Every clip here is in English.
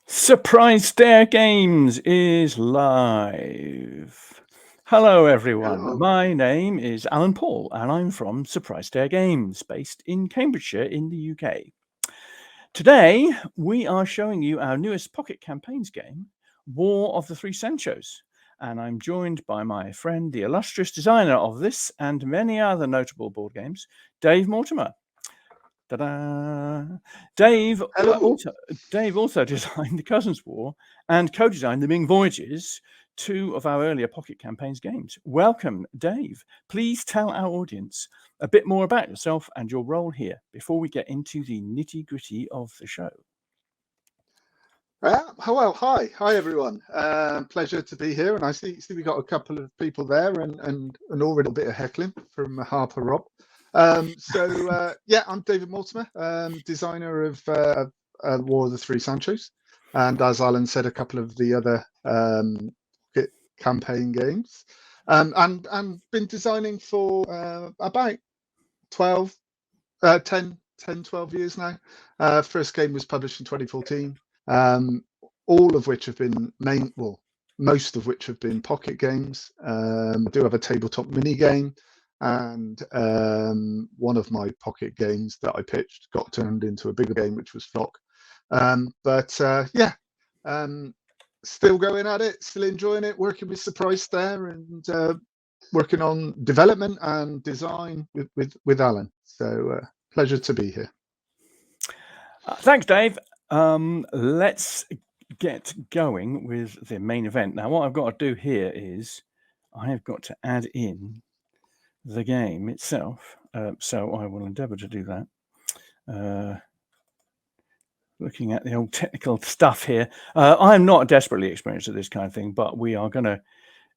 Surprise Stare Games is live. Hello, everyone. Hello. My name is Alan Paull, and I'm from Surprise Stare Games, based in Cambridgeshire in the UK. Today, we are showing you our newest Pocket Campaigns game, War of the Three Sanchos. And I'm joined by my friend, the illustrious designer of this and many other notable board games, Dave Mortimer. Ta-da! Dave Hello. also designed the Cousins War and co-designed the Ming Voyages, two of our earlier Pocket Campaigns games. Welcome, Dave. Please tell our audience a bit more about yourself and your role here before we get into the nitty-gritty of the show. Hello. Hi, everyone. Pleasure to be here. And I see we got a couple of people there and already a bit of heckling from Harper Rob. I'm David Mortimer, designer of War of the Three Sanchos. And as Alan said, a couple of the other campaign games. And been designing for about 12 years now. First game was published in 2014. All of which have been most of which have been pocket games. I do have a tabletop mini game, and one of my pocket games that I pitched got turned into a bigger game, which was Flock. Still going at it, still enjoying it, working with Surprise there, and working on development and design with Alan. So pleasure to be here. Thanks, Dave. Let's get going with the main event. Now, what I've got to do here is I have got to add in the game itself. So I will endeavour to do that. Looking at the old technical stuff here. I'm not desperately experienced at this kind of thing, but we are going to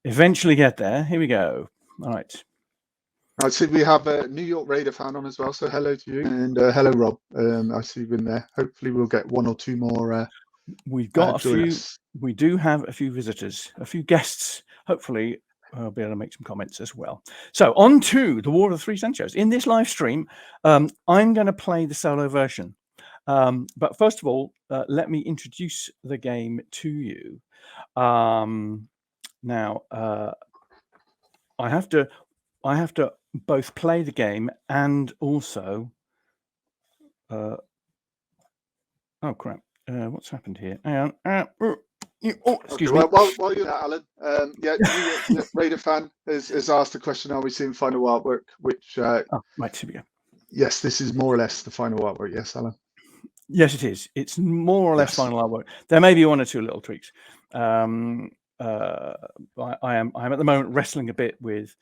eventually get there. Here we go. All right. I see we have a New York Raider fan on as well, so hello to you, and hello Rob. I see you in there. Hopefully we'll get one or two more. We've got a few. We do have a few visitors, a few guests. Hopefully I'll be able to make some comments as well. So on to the War of the Three Sanchos. In this live stream, I'm going to play the solo version. But first of all, let me introduce the game to you. Now, I have to both play the game and also. Oh crap! What's happened here? Hang on. Excuse me. While you're there, Alan, New York Raider fan has asked the question: are we seeing final artwork? Which right, here we go. Yes, this is more or less the final artwork. Yes, Alan. Yes, it is. It's more or less final artwork. There may be one or two little tweaks. I am at the moment wrestling a bit with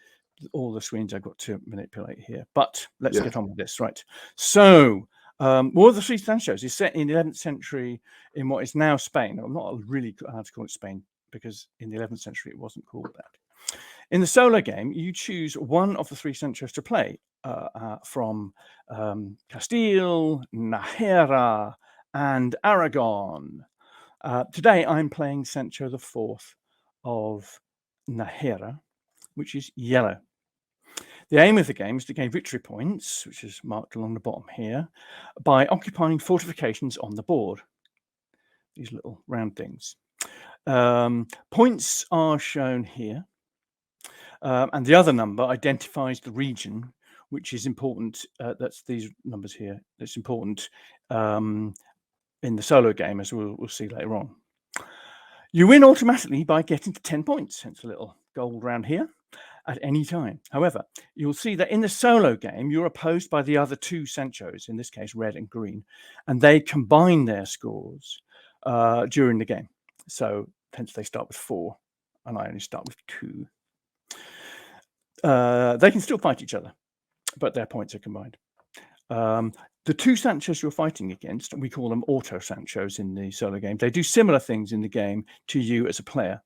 all the screens I've got to manipulate here. But let's get on with this, right? So, War of the Three Sanchos is set in the 11th century in what is now Spain. I'm not really allowed to call it Spain because in the 11th century it wasn't called that. In the solo game, you choose one of the three Sanchos to play from Castile, Nájera, and Aragon. Today, I'm playing Sancho IV of Nájera, which is yellow. The aim of the game is to gain victory points, which is marked along the bottom here, by occupying fortifications on the board. These little round things. Points are shown here. And the other number identifies the region, which is important. That's these numbers here. It's important in the solo game, as we'll see later on. You win automatically by getting to 10 points, hence a little gold round here, at any time. However, you'll see that in the solo game, you're opposed by the other two Sanchos, in this case, red and green, and they combine their scores during the game. So hence they start with 4, and I only start with 2. They can still fight each other, but their points are combined. The two Sanchos you're fighting against, we call them auto Sanchos in the solo game. They do similar things in the game to you as a player,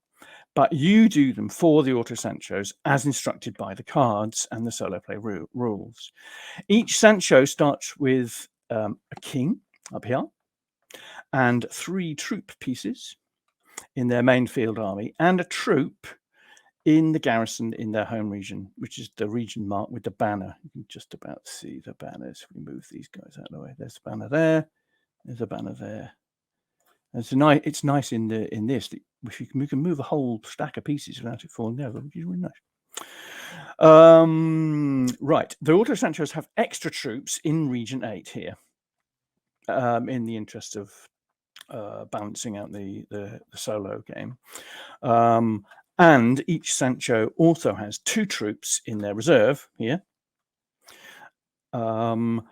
but you do them for the auto Sanchos as instructed by the cards and the solo play rules. Each Sancho starts with a king up here and 3 troop pieces in their main field army and a troop in the garrison in their home region, which is the region marked with the banner. You can just about see the banners. We move these guys out of the way. There's a banner there. There's a banner there. It's nice in this that if you can move a whole stack of pieces without it falling over, which is really nice. Right, the Auto Sanchos have extra troops in Region 8 here, in the interest of balancing out the solo game. And each Sancho also has 2 troops in their reserve here. And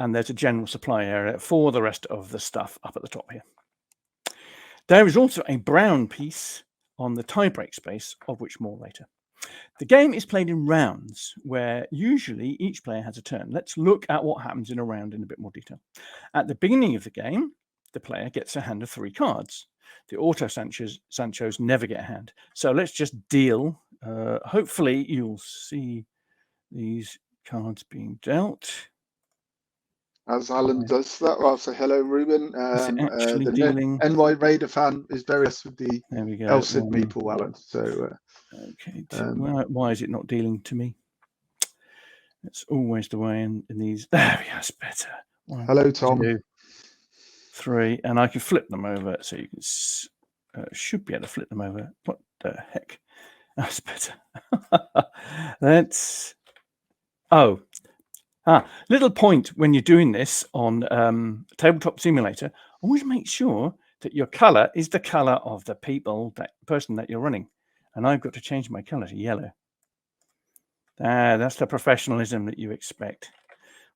there's a general supply area for the rest of the stuff up at the top here. There is also a brown piece on the tiebreak space, of which more later. The game is played in rounds, where usually each player has a turn. Let's look at what happens in a round in a bit more detail. At the beginning of the game, the player gets a hand of 3 cards. The Auto Sanchos never get a hand. So let's just deal. Hopefully you'll see these cards being dealt. As Alan does that, I'll say hello, Ruben. Actually The dealing. NY Raider fan is very with the There we go. Elsid Meeple, Alan. So, okay. Why is it not dealing to me? It's always the way in these. There we go. That's better. 1, hello, Tom. 2, 3, and I can flip them over, so you can should be able to flip them over. What the heck? That's better. That's little point when you're doing this on Tabletop Simulator. Always make sure that your color is the color of the person that you're running. And I've got to change my color to yellow. That's the professionalism that you expect.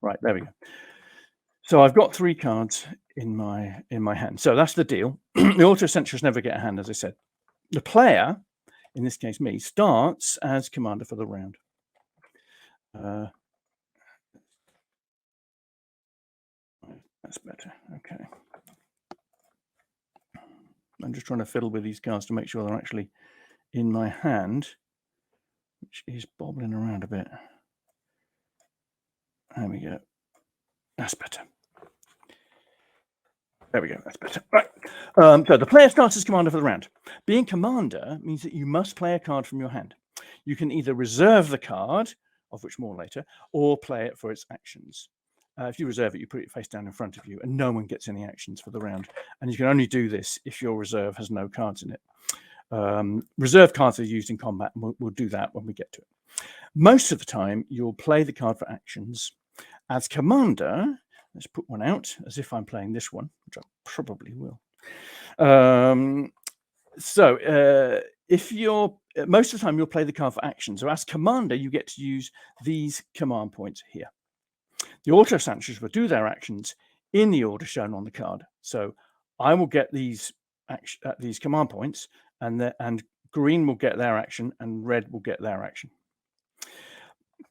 Right, there we go. So I've got 3 cards in my hand. So that's the deal. The Auto Sanchos never get a hand, as I said. The player, in this case me, starts as commander for the round. That's better. Okay. I'm just trying to fiddle with these cards to make sure they're actually in my hand, which is bobbling around a bit. There we go. That's better. There we go. That's better. Right. So the player starts as commander for the round. Being commander means that you must play a card from your hand. You can either reserve the card, of which more later, or play it for its actions. If you reserve it, you put it face down in front of you, and no one gets any actions for the round. And you can only do this if your reserve has no cards in it. Reserve cards are used in combat, and we'll do that when we get to it. Most of the time, you'll play the card for actions. As commander, let's put one out as if I'm playing this one, which I probably will. If you're most of the time, you'll play the card for action. So as commander, you get to use these command points here. The Auto Sanchos will do their actions in the order shown on the card. So I will get these command points, and green will get their action, and red will get their action.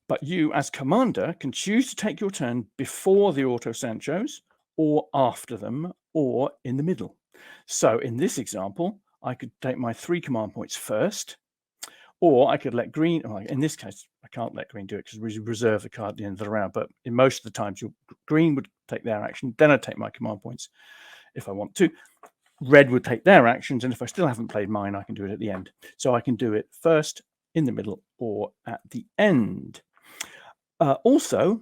But you, as commander, can choose to take your turn before the Auto Sanchos, or after them, or in the middle. So in this example, I could take my 3 command points first, or I could let green. In this case, I can't let green do it because we reserve the card at the end of the round. But in most of the times, green would take their action. Then I'd take my command points if I want to. Red would take their actions. And if I still haven't played mine, I can do it at the end. So I can do it first, in the middle, or at the end. Also,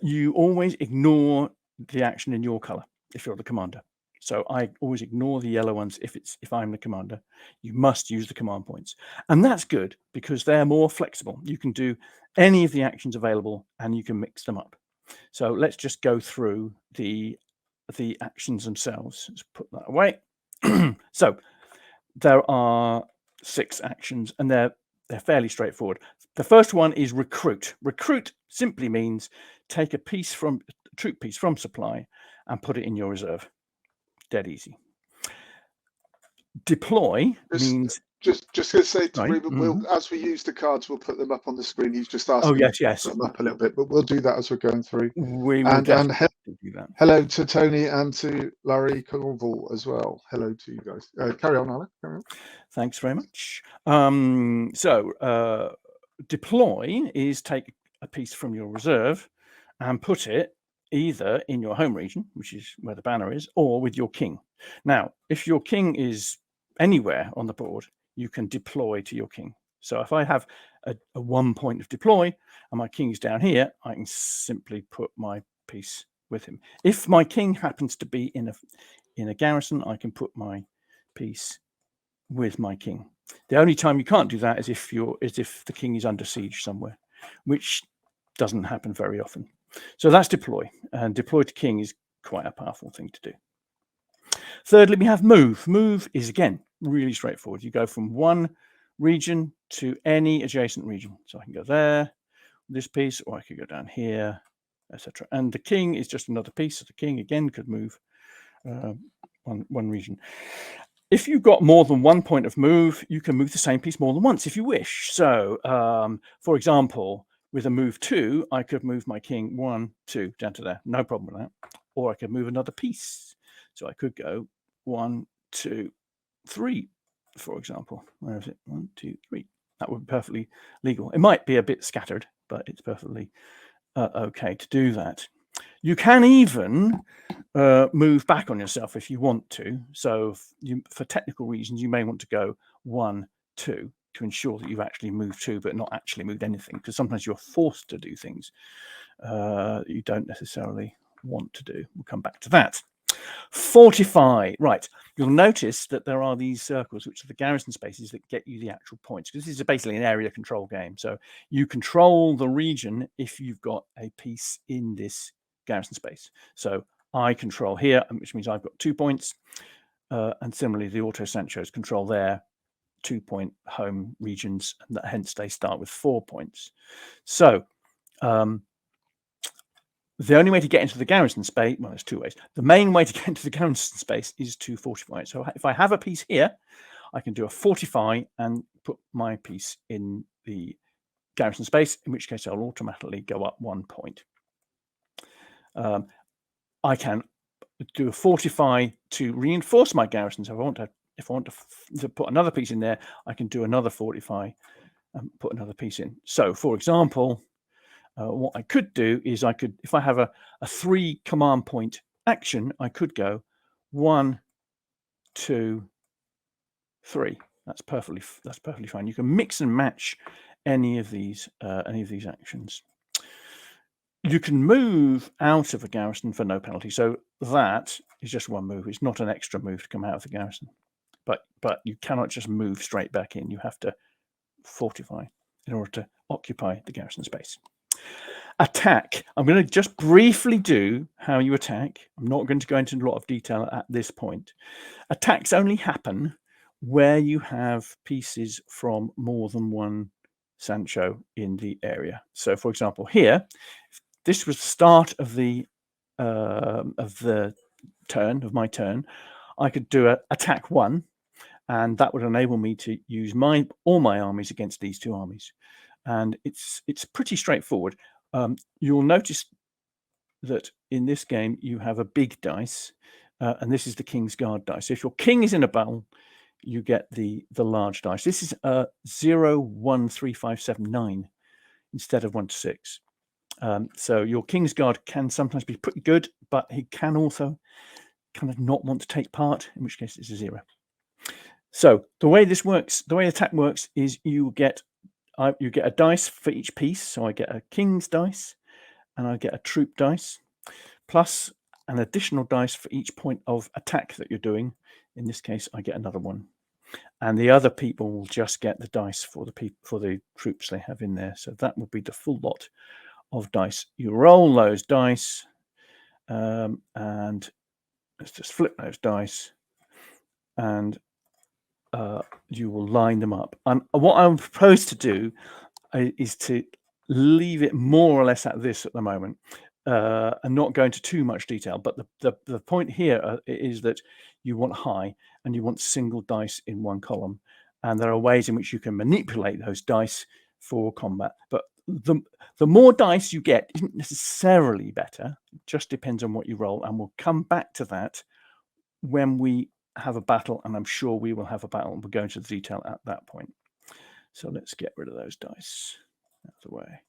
you always ignore the action in your color if you're the commander. So I always ignore the yellow ones if I'm the commander. You must use the command points. And that's good because they're more flexible. You can do any of the actions available and you can mix them up. So let's just go through the actions themselves. Let's put that away. So there are 6 actions and they're fairly straightforward. The first one is recruit. Recruit simply means take a troop piece from supply and put it in your reserve. Dead easy. Deploy means just going to say to Ruben, as we use the cards, we'll put them up on the screen. He's just asking to put them up a little bit, but we'll do that as we're going through. We will definitely do that. Hello to Tony and to Larry Cornwall as well. Hello to you guys. Carry on, Alan. Carry on. Thanks very much. Deploy is take a piece from your reserve and put it either in your home region, which is where the banner is, or with your king. Now, if your king is anywhere on the board, you can deploy to your king. So if I have a 1 point of deploy and my king is down here, I can simply put my piece with him. If my king happens to be in a garrison, I can put my piece with my king. The only time you can't do that is if the king is under siege somewhere, which doesn't happen very often. So that's deploy, and deploy to king is quite a powerful thing to do. Thirdly, we have move. Move is, again, really straightforward. You go from one region to any adjacent region. So I can go there, this piece, or I could go down here, etc. And the king is just another piece. So the king, again, could move one region. If you've got more than one point of move, you can move the same piece more than once if you wish. So, for example, with a move 2, I could move my king 1, 2 down to there. No problem with that. Or I could move another piece. So I could go 1, 2, 3, for example. Where is it? 1, 2, 3. That would be perfectly legal. It might be a bit scattered, but it's perfectly okay to do that. You can even move back on yourself if you want to. So for technical reasons, you may want to go 1, 2 to ensure that you've actually moved 2, but not actually moved anything, because sometimes you're forced to do things you don't necessarily want to do. We'll come back to that. Fortify. Right. You'll notice that there are these circles, which are the garrison spaces that get you the actual points, because this is basically an area control game. So you control the region if you've got a piece in this garrison space. So I control here, which means I've got 2 points. And similarly, the auto Sanchos control their 2-point home regions, and hence they start with 4 points. So the only way to get into the garrison space, well, there's 2 ways. The main way to get into the garrison space is to fortify it. So if I have a piece here, I can do a fortify and put my piece in the garrison space, in which case I'll automatically go up 1 point. I can do a fortify to reinforce my garrison. So if I want to put another piece in there, I can do another fortify and put another piece in. So, for example, what I could do is if I have a 3 command point action, I could go 1, 2, 3. That's perfectly fine. You can mix and match any of these actions. You can move out of a garrison for no penalty. So that is just 1 move. It's not an extra move to come out of the garrison. But you cannot just move straight back in. You have to fortify in order to occupy the garrison space. Attack. I'm going to just briefly do how you attack. I'm not going to go into a lot of detail at this point. Attacks only happen where you have pieces from more than one Sancho in the area. So, for example, here, if this was the start of the turn of my turn, I could do attack 1, and that would enable me to use all my armies against these 2 armies. And it's pretty straightforward. You'll notice that in this game you have a big dice, and this is the King's Guard dice. So if your king is in a battle, you get the large dice. This is 0, 1, 3, 5, 7, 9 instead of 1 to 6. So your King's Guard can sometimes be pretty good, but he can also kind of not want to take part, in which case it's a 0. So the way this works, the way attack works, is you get a dice for each piece. So I get a king's dice, and I get a troop dice, plus an additional dice for each point of attack that you're doing. In this case, I get another one, and the other people will just get the dice for the troops they have in there. So that would be the full lot of dice. You roll those dice, and let's just flip those dice, and you will line them up. And what I propose to do is to leave it more or less at this at the moment, and not go into too much detail. But the point here is that you want high, and you want single dice in one column. And there are ways in which you can manipulate those dice for combat. But the more dice you get isn't necessarily better. It just depends on what you roll. And we'll come back to that when we have a battle, and I'm sure we will have a battle, and we'll go into the detail at that point. So let's get rid of those dice out of the way.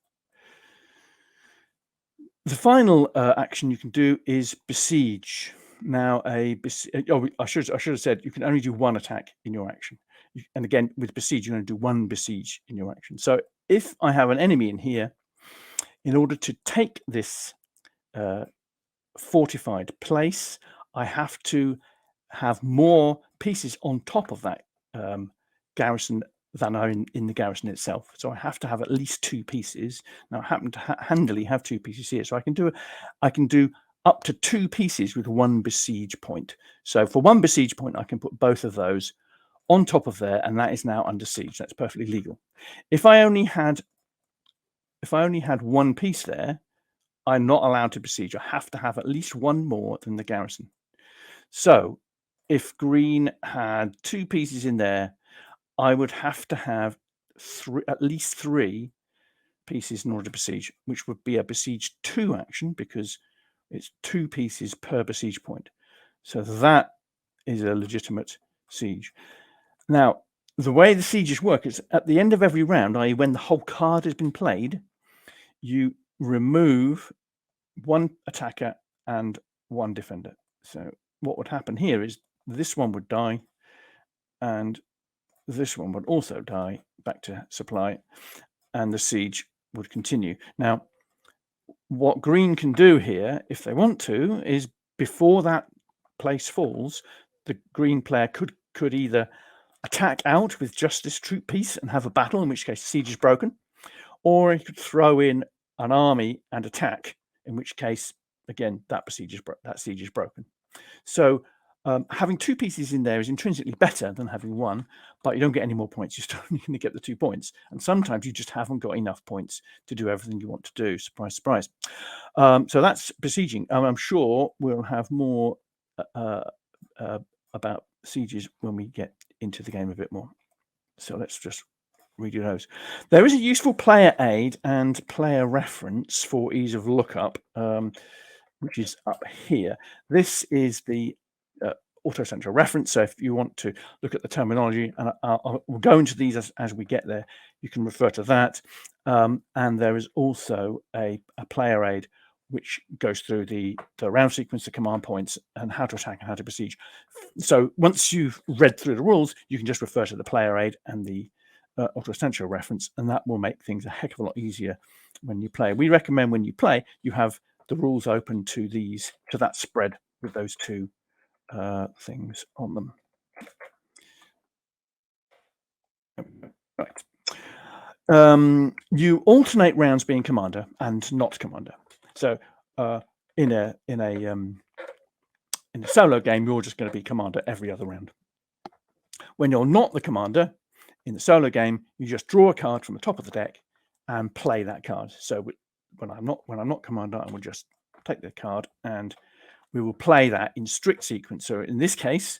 The final action you can do is besiege. Now, I should have said you can only do 1 attack in your action, and again with besiege you're going to do 1 besiege in your action. So if I have an enemy in here, in order to take this fortified place, I have to have more pieces on top of that garrison than are in the garrison itself. So I have to have at least 2 pieces. Now I happen to handily have 2 pieces here, so I can do up to 2 pieces with 1 besiege point. So for 1 besiege point, I can put both of those on top of there, and that is now under siege. That's perfectly legal. If I only had 1 piece there, I'm not allowed to besiege. I have to have at least 1 more than the garrison. So if green had 2 pieces in there, I would have to have at least 3 pieces in order to besiege, which would be a besiege 2 action, because it's 2 pieces per besiege point. So that is a legitimate siege. Now, the way the sieges work is at the end of every round, i.e. when the whole card has been played, you remove 1 attacker and 1 defender. So what would happen here is this one would die, and this one would also die back to supply, and the siege would continue. Now, what green can do here, if they want to, is before that place falls, the green player could either attack out with just this troop piece and have a battle, in which case the siege is broken, or he could throw in an army and attack, in which case, again, that siege is broken. So having 2 pieces in there is intrinsically better than having 1, but you don't get any more points. You're still only going to get the 2 points. And sometimes you just haven't got enough points to do everything you want to do. Surprise, surprise. So that's besieging. I'm sure we'll have more about sieges when we get into the game a bit more. So let's just read you those. There is a useful player aid and player reference for ease of lookup, which is up here. This is the auto-central reference. So if you want to look at the terminology, and we'll go into these as we get there, you can refer to that. And there is also a player aid which goes through the round sequence, the command points, and how to attack and how to besiege. So once you've read through the rules, you can just refer to the player aid and the auto-central reference, and that will make things a heck of a lot easier when you play. We recommend when you play, you have the rules open to that spread with those 2 things on them. Right. You alternate rounds being commander and not commander. So in a solo game, you're just going to be commander every other round. When you're not the commander in the solo game, you just draw a card from the top of the deck and play that card. So when I'm not commander, I will just take the card and we will play that in strict sequence. So in this case,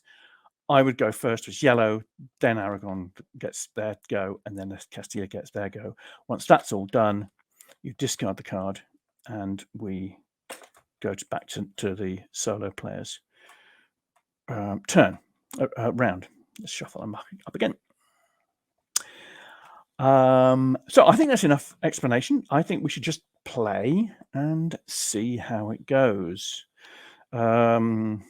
I would go first as yellow, then Aragon gets their go, and then Castilla gets their go. Once that's all done, you discard the card, and we go back to the solo player's round. Let's shuffle them up again. So I think that's enough explanation. I think we should just play and see how it goes. Anything?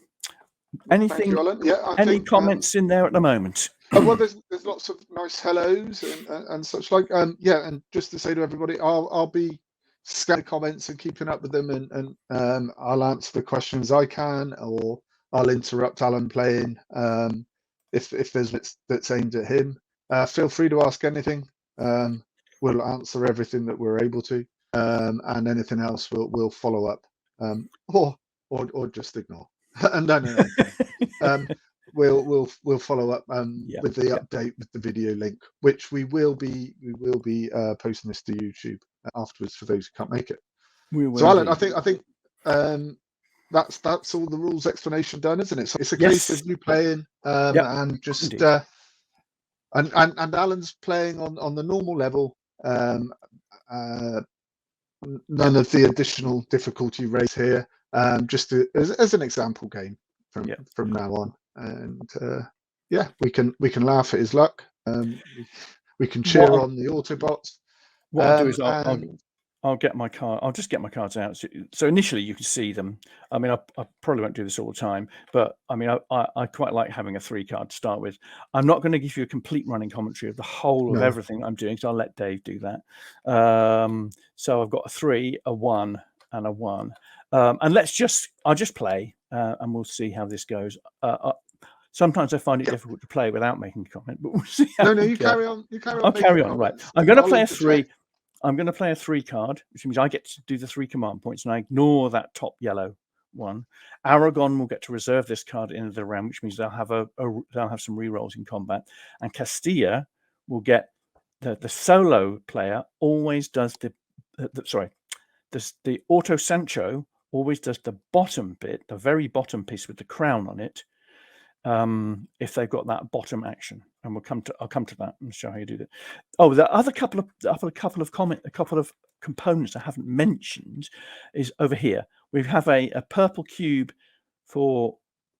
You, Alan. Yeah, any comments in there at the moment? Well, there's lots of nice hellos and such like. Yeah, and just to say to everybody, I'll be scanning comments and keeping up with them, and I'll answer the questions I can, or I'll interrupt Alan playing if there's bits that's aimed at him. Feel free to ask anything. We'll answer everything that we're able to, and anything else we'll follow up, or just ignore. No. We'll follow up with the update with the video link, which we will be posting this to YouTube afterwards for those who can't make it. So Alan, I think that's all the rules explanation done, isn't it? So it's a case of you playing and just and Alan's playing on the normal level. None of the additional difficulty raised here. Just as an example game from now on, and we can laugh at his luck. We can cheer on the Autobots. What I'll do is I'll get my card. I'll just get my cards out. So initially you can see them. I mean, I probably won't do this all the time, but I mean, I quite like having a 3-card to start with. I'm not going to give you a complete running commentary of the whole of everything I'm doing, so I'll let Dave do that. So I've got a 3, a 1, and a 1. And I'll just play, and we'll see how this goes. Sometimes I find it Yep. difficult to play without making a comment, but we'll see how No, we you go. carry on. You carry on. I'll making carry on. Right. comments. I'm going to I'll play a interject. 3. I'm going to play a 3 card, which means I get to do the 3 command points, and I ignore that top yellow one. Aragon will get to reserve this card in the round, which means they'll have they'll have some rerolls in combat, and Castilla will get the solo player always does the auto Sancho always does the bottom bit, the very bottom piece with the crown on it, if they've got that bottom action, and I'll come to that and show how you do that. Oh, the other couple of components I haven't mentioned is over here. We have a purple cube for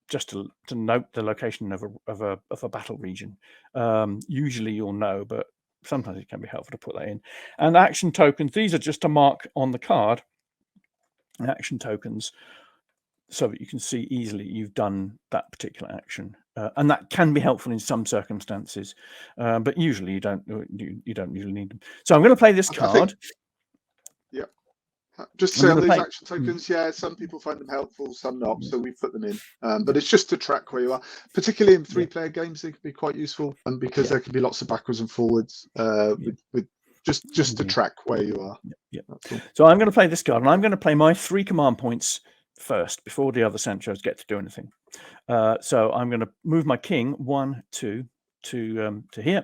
just to note the location of a battle region. Usually you'll know, but sometimes it can be helpful to put that in. And action tokens, these are just to mark on the card, action tokens, so that you can see easily you've done that particular action, and that can be helpful in some circumstances, but usually you don't usually need them. So I'm going to play this card. Yeah, just say these action tokens. Yeah, some people find them helpful, some not. So we put them in, but it's just to track where you are. Particularly in 3-player games, they can be quite useful, and because there can be lots of backwards and forwards with just to track where you are. So I'm going to play this card, and I'm going to play my 3 command points first before the other Sanchos get to do anything. So I'm going to move my king 1, 2 to here,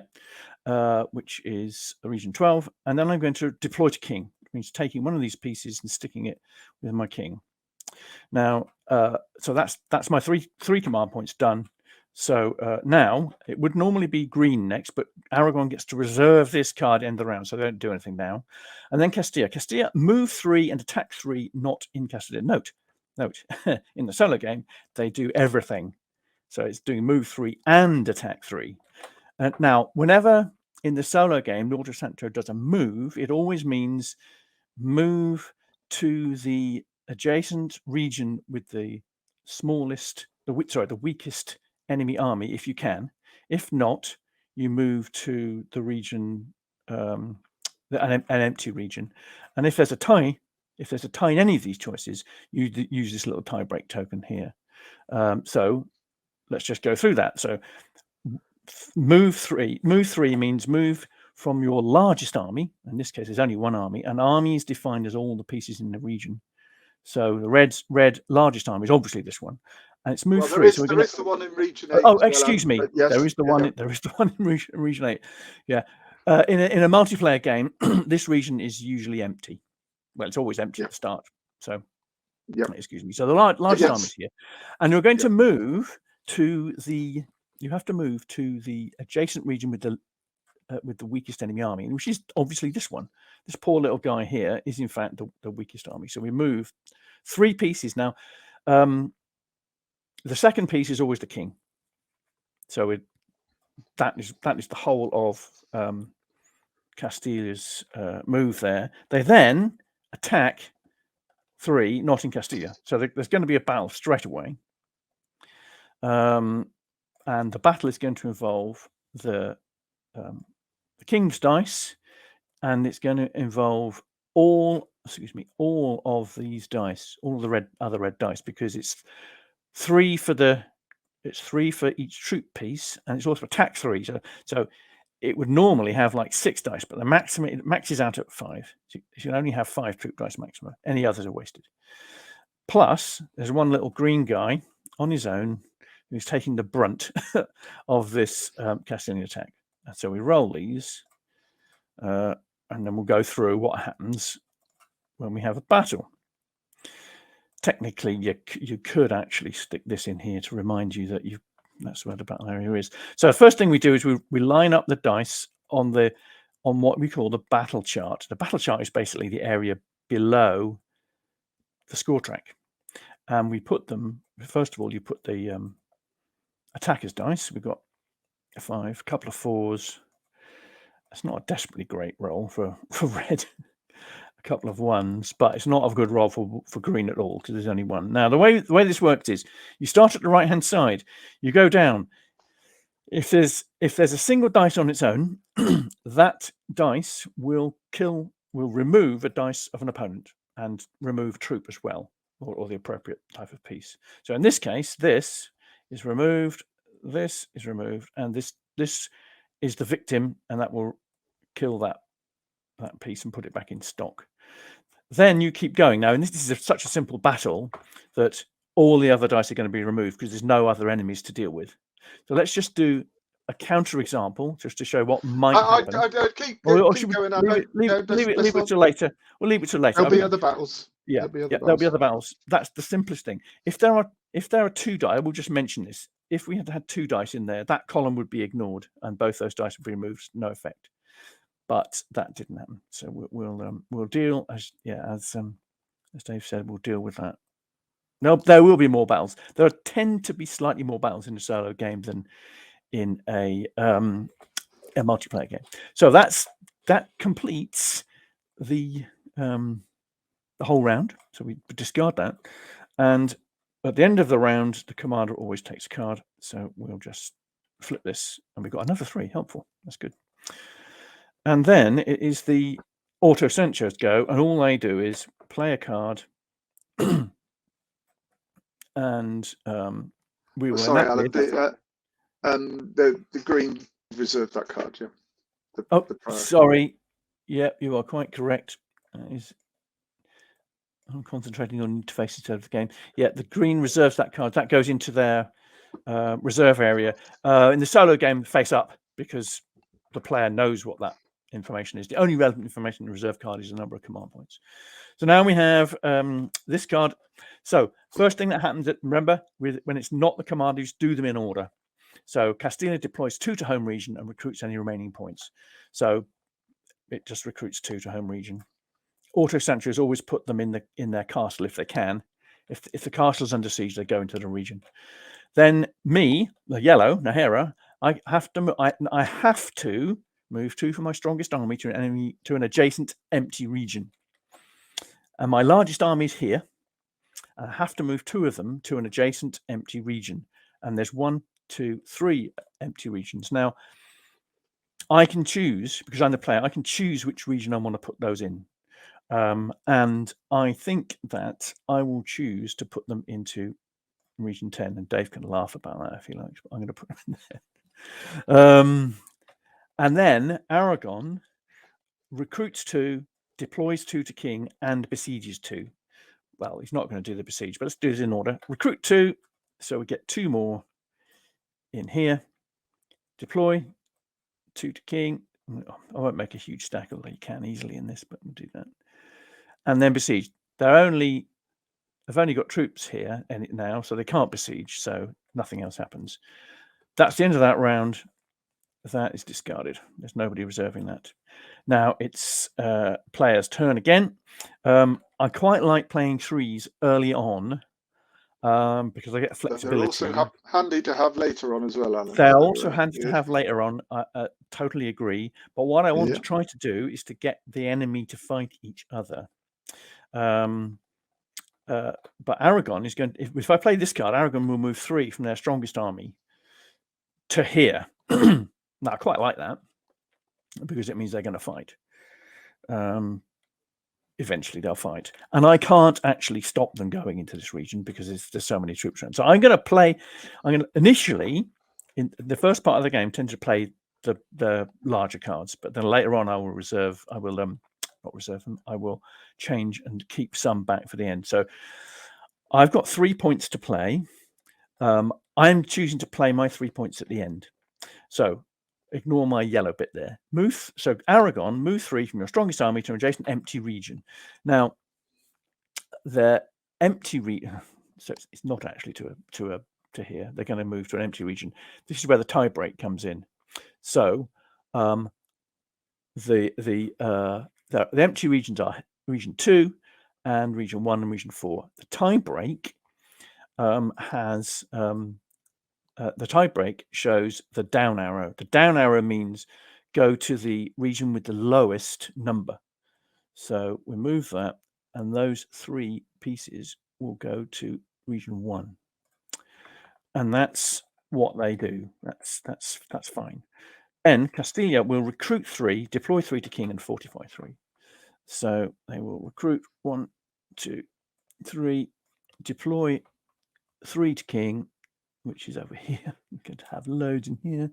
which is region 12, and then I'm going to deploy to king, which means taking one of these pieces and sticking it with my king. Now, so that's my three command points done. So now it would normally be green next, but Aragon gets to reserve this card end of the round, so they don't do anything now. And then Castilla. Castilla move 3 and attack 3, not in Castilla. Note, in the solo game, they do everything. So it's doing move 3 and attack 3. Now, whenever in the solo game, Lord of Sancho does a move, it always means move to the adjacent region with the weakest enemy army if you can. If not, you move to the region, an empty region. And if there's a tie in any of these choices, you use this little tie break token here. So let's just go through that. So move 3 means move from your largest army. In this case, there's only one army. An army is defined as all the pieces in the region. So the red largest army is obviously this one, and it's move 3. So there is the one in region 8. Oh, excuse me. Yes, there is the one. There is the one in region 8. Yeah. In a multiplayer game, this region is usually empty. Well, it's always empty at the start. So, excuse me. So the largest army is here, and you're going to move to the. You have to move to the adjacent region with the weakest enemy army, which is obviously this one. This poor little guy here is in fact the weakest army. So we move 3 pieces now. The second piece is always the king. So that is the whole of Castilla's move there. They then attack 3, not in Castilla. So there's going to be a battle straight away. And the battle is going to involve the king's dice, and it's going to involve all of these dice, all of the other red dice, because it's 3 for each troop piece, and it's also attack 3. So it would normally have like 6 dice, but it maxes out at 5. So you can only have 5 troop dice maximum. Any others are wasted. Plus, there's one little green guy on his own who's taking the brunt of this Castilian attack. And so we roll these, and then we'll go through what happens when we have a battle. Technically, you could actually stick this in here to remind you that that's where the battle area is. So the first thing we do is we line up the dice on what we call the battle chart. The battle chart is basically the area below the score track, and we put them. First of all, you put the attacker's dice. We've got a 5, a couple of 4s. It's not a desperately great roll for red. A couple of 1s, but it's not a good roll for green at all because there's only 1. Now the way this works is you start at the right hand side, you go down. If there's a single dice on its own, that dice will remove a dice of an opponent and remove troop as well, or the appropriate type of piece. So in this case, this is removed. this is removed, and this is the victim, and that will kill that piece and put it back in stock. Then you keep going. Now, and this is such a simple battle that all the other dice are going to be removed because there's no other enemies to deal with. So let's just do a counter example just to show what might happen. I keep Or keep should we going. leave it till later? We'll leave it till later. There'll be other battles. Yeah, there'll be other battles. That's the simplest thing. If there are 2 die, we'll just mention this. If we had 2 dice in there, that column would be ignored, and both those dice would be removed, no effect. But that didn't happen. So we'll deal as Dave said, we'll deal with that. No, there will be more battles. There tend to be slightly more battles in a solo game than in a multiplayer game. So that completes the whole round. So we discard that, and at the end of the round, the commander always takes a card. So we'll just flip this, and we've got another 3. Helpful. That's good. And then it is the auto Sanchos go, and all they do is play a card, and we will. Sorry, Alan. The green reserved that card. Yeah. Sorry. Yeah, you are quite correct. I'm concentrating on interface instead of the game. Yeah, the green reserves that card. That goes into their reserve area. In the solo game, face up, because the player knows what that information is. The only relevant information in the reserve card is the number of command points. So now we have this card. So first thing that happens, remember, when it's not the commanders, do them in order. So Castilla deploys 2 to home region and recruits any remaining points. So it just recruits 2 to home region. Auto Sanchos always put them in their castle if they can. If the castle's under siege, they go into the region. Then me, the yellow Nahera, I have to move 2 from my strongest army to an adjacent empty region. And my largest army is here. I have to move 2 of them to an adjacent empty region. And there's 1, 2, 3 empty regions. Now, I can choose, because I'm the player, I can choose which region I want to put those in. And I think that I will choose to put them into region 10. And Dave can laugh about that if he likes, but I'm going to put them in there. And then Aragon recruits 2, deploys 2 to king, and besieges 2. Well, he's not going to do the besiege, but let's do it in order. Recruit 2, so we get 2 more in here. Deploy 2 to king. I won't make a huge stack, although you can easily in this, but we'll do that. And then besiege. I've only got troops here now, so they can't besiege, so nothing else happens. That's the end of that round. That is discarded. There's nobody reserving that. Now it's player's turn again. I quite like playing 3s early on because I get flexibility. They're also handy to have later on as well, Alan. They're also handy to have later on. I totally agree. But what I want to try to do is to get the enemy to fight each other. But Aragon is going. If I play this card, Aragon will move 3 from their strongest army to here. Now I quite like that because it means they're going to fight. Eventually they'll fight, and I can't actually stop them going into this region because there's so many troops around. So I'm going to initially in the first part of the game tend to play the larger cards, but then later on I will not reserve them. I will change and keep some back for the end. So I've got 3 points to play. I'm choosing to play my 3 points at the end. So ignore my yellow bit there. So Aragon, move 3 from your strongest army to an adjacent empty region. Now, the empty region, so it's not actually to here. They're going to move to an empty region. This is where the tie break comes in. So the empty regions are region 2 and region 1 and region 4. The tie break has the tie break shows the down arrow. The down arrow means go to the region with the lowest number. So we move that, and those 3 pieces will go to region 1. And that's what they do. That's fine. Then Castilla will recruit 3, deploy 3 to king, and fortify 3. So they will recruit 1, 2, 3, deploy 3 to king, which is over here. We could have loads in here.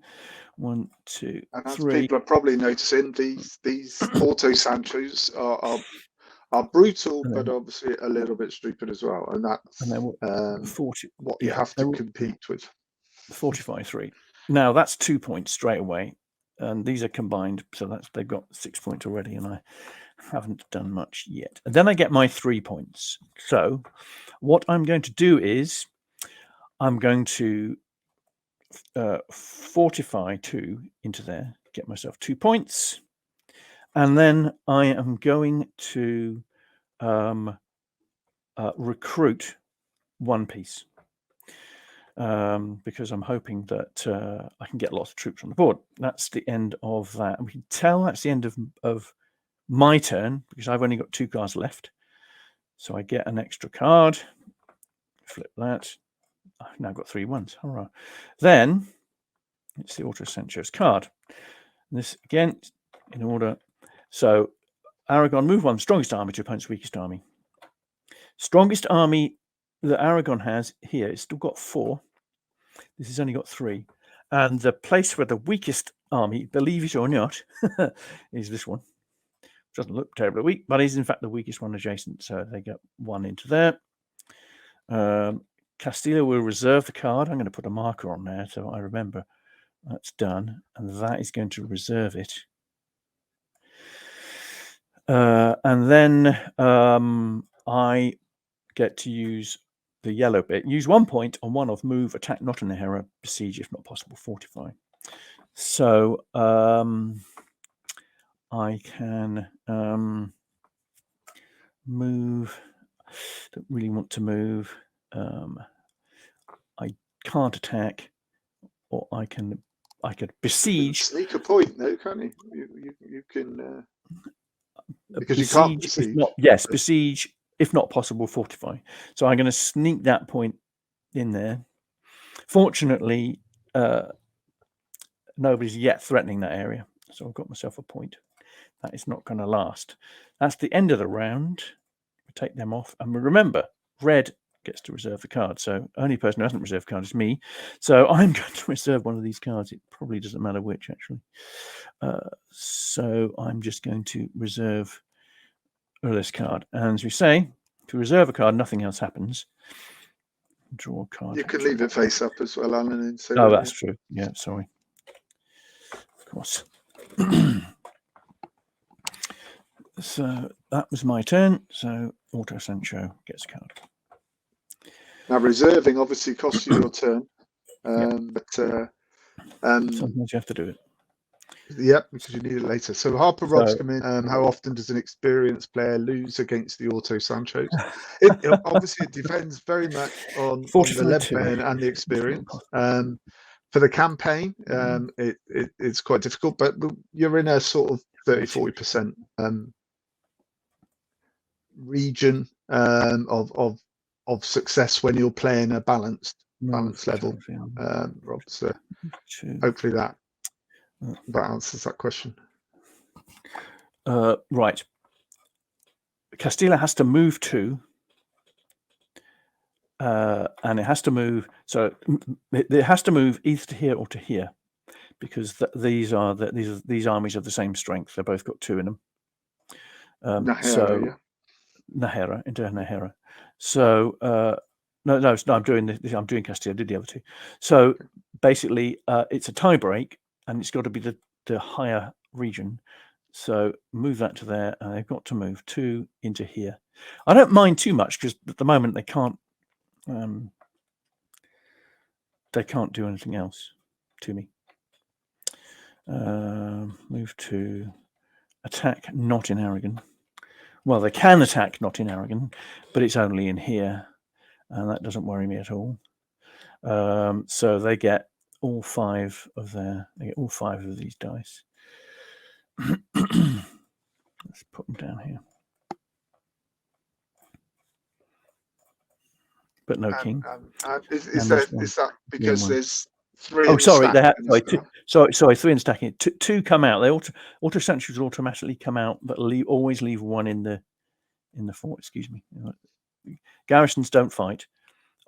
1, 2, And as 3. people are probably noticing, these auto Sanchos are brutal, And but then, obviously a little bit stupid as well. And that's and then 40. what you have to compete with. 45-3. Now that's 2 points straight away, and these are combined, so they've got 6 points already, and I haven't done much yet. And then I get my 3 points. So what I'm going to do is I'm going to fortify 2 into there, get myself 2 points, and then I am going to recruit 1 piece. Because I'm hoping that I can get lots of troops on the board. That's the end of that. And we can tell that's the end of my turn, because I've only got 2 cards left. So I get an extra card. Flip that. I've now got 3 ones. Hurrah. Then it's the Auto Sanchos card. And this again in order. So Aragon, move 1, strongest army to opponent's weakest army. Strongest army that Aragon has here, it's still got 4. This has only got 3. And the place where the weakest army, believe it or not, is this one. Doesn't look terribly weak, but is in fact the weakest one adjacent. So they get 1 into there. Castilla will reserve the card. I'm going to put a marker on there so I remember that's done. And that is going to reserve it. And then I get to use the yellow bit. Use 1 point on one of move, attack, not an error, besiege if not possible, fortify. So I can move. Don't really want to move. I can't attack, or I could besiege. Sneak a point, though, can't you? You can because besiege, you can't besiege. Yes, besiege. If not possible, fortify. So I'm going to sneak that point in there. Fortunately, nobody's yet threatening that area. So I've got myself a point. That is not going to last. That's the end of the round. We take them off. And remember, red gets to reserve the card. So only person who hasn't reserved a card is me. So I'm going to reserve one of these cards. It probably doesn't matter which, actually. So I'm just going to reserve this card. And as we say, if you reserve a card, nothing else happens. Draw a card. You could leave it face up as well, Alan. Oh, that's true. Yeah, sorry. Of course. So that was my turn. So Auto Sancho gets a card. Now reserving obviously costs you your turn, but sometimes you have to do it. Yep, because you need it later. So Harper Rob's come in. How often does an experienced player lose against the Auto Sanchos? Obviously, it depends very much on the level and the experience. For the campaign, it's quite difficult, but you're in a sort of 30-40% region of success when you're playing a balanced level, Rob. So hopefully that answers that question. Right. Castilla has to move 2. And it has to move. So it has to move either to here or to here, because these armies have the same strength. They've both got 2 in them. Najera into Najera. So no, I'm doing this. I'm doing Castilla. I did the other 2. So basically, it's a tie break, and it's got to be the higher region. So move that to there, and they've got to move 2 into here. I don't mind too much because at the moment they can't do anything else to me. Move to attack not in Aragon. Well, they can attack not in Aragon, but it's only in here, and that doesn't worry me at all. So they get all 5 of these dice. Let's put them down here. But no king. Is that because there's 3? Oh, sorry. They have 3 in stacking. 2 come out. They auto Sanchos automatically come out, but always leave 1 in the fort. Excuse me. Garrisons don't fight.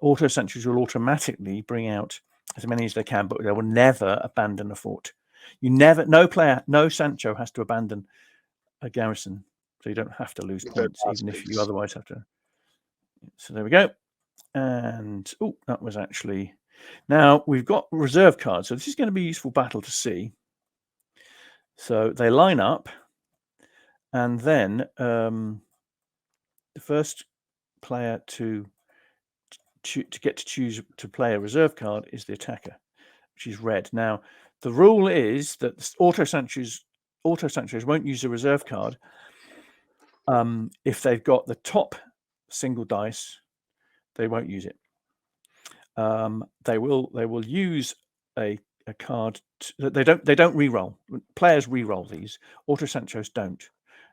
auto sentries will automatically bring out as many as they can, but they will never abandon a fort. No Sancho has to abandon a garrison, so you don't have to lose points, even if you otherwise have to. So there we go. And that was actually. Now we've got reserve cards, so this is going to be a useful battle to see. So they line up, and then the first player to get to choose to play a reserve card is the attacker, which is red. Now the rule is that auto sentries won't use a reserve card if they've got the top single dice. They won't use it. They will use a card. They don't re-roll. Players re-roll these. Auto Sanchos don't.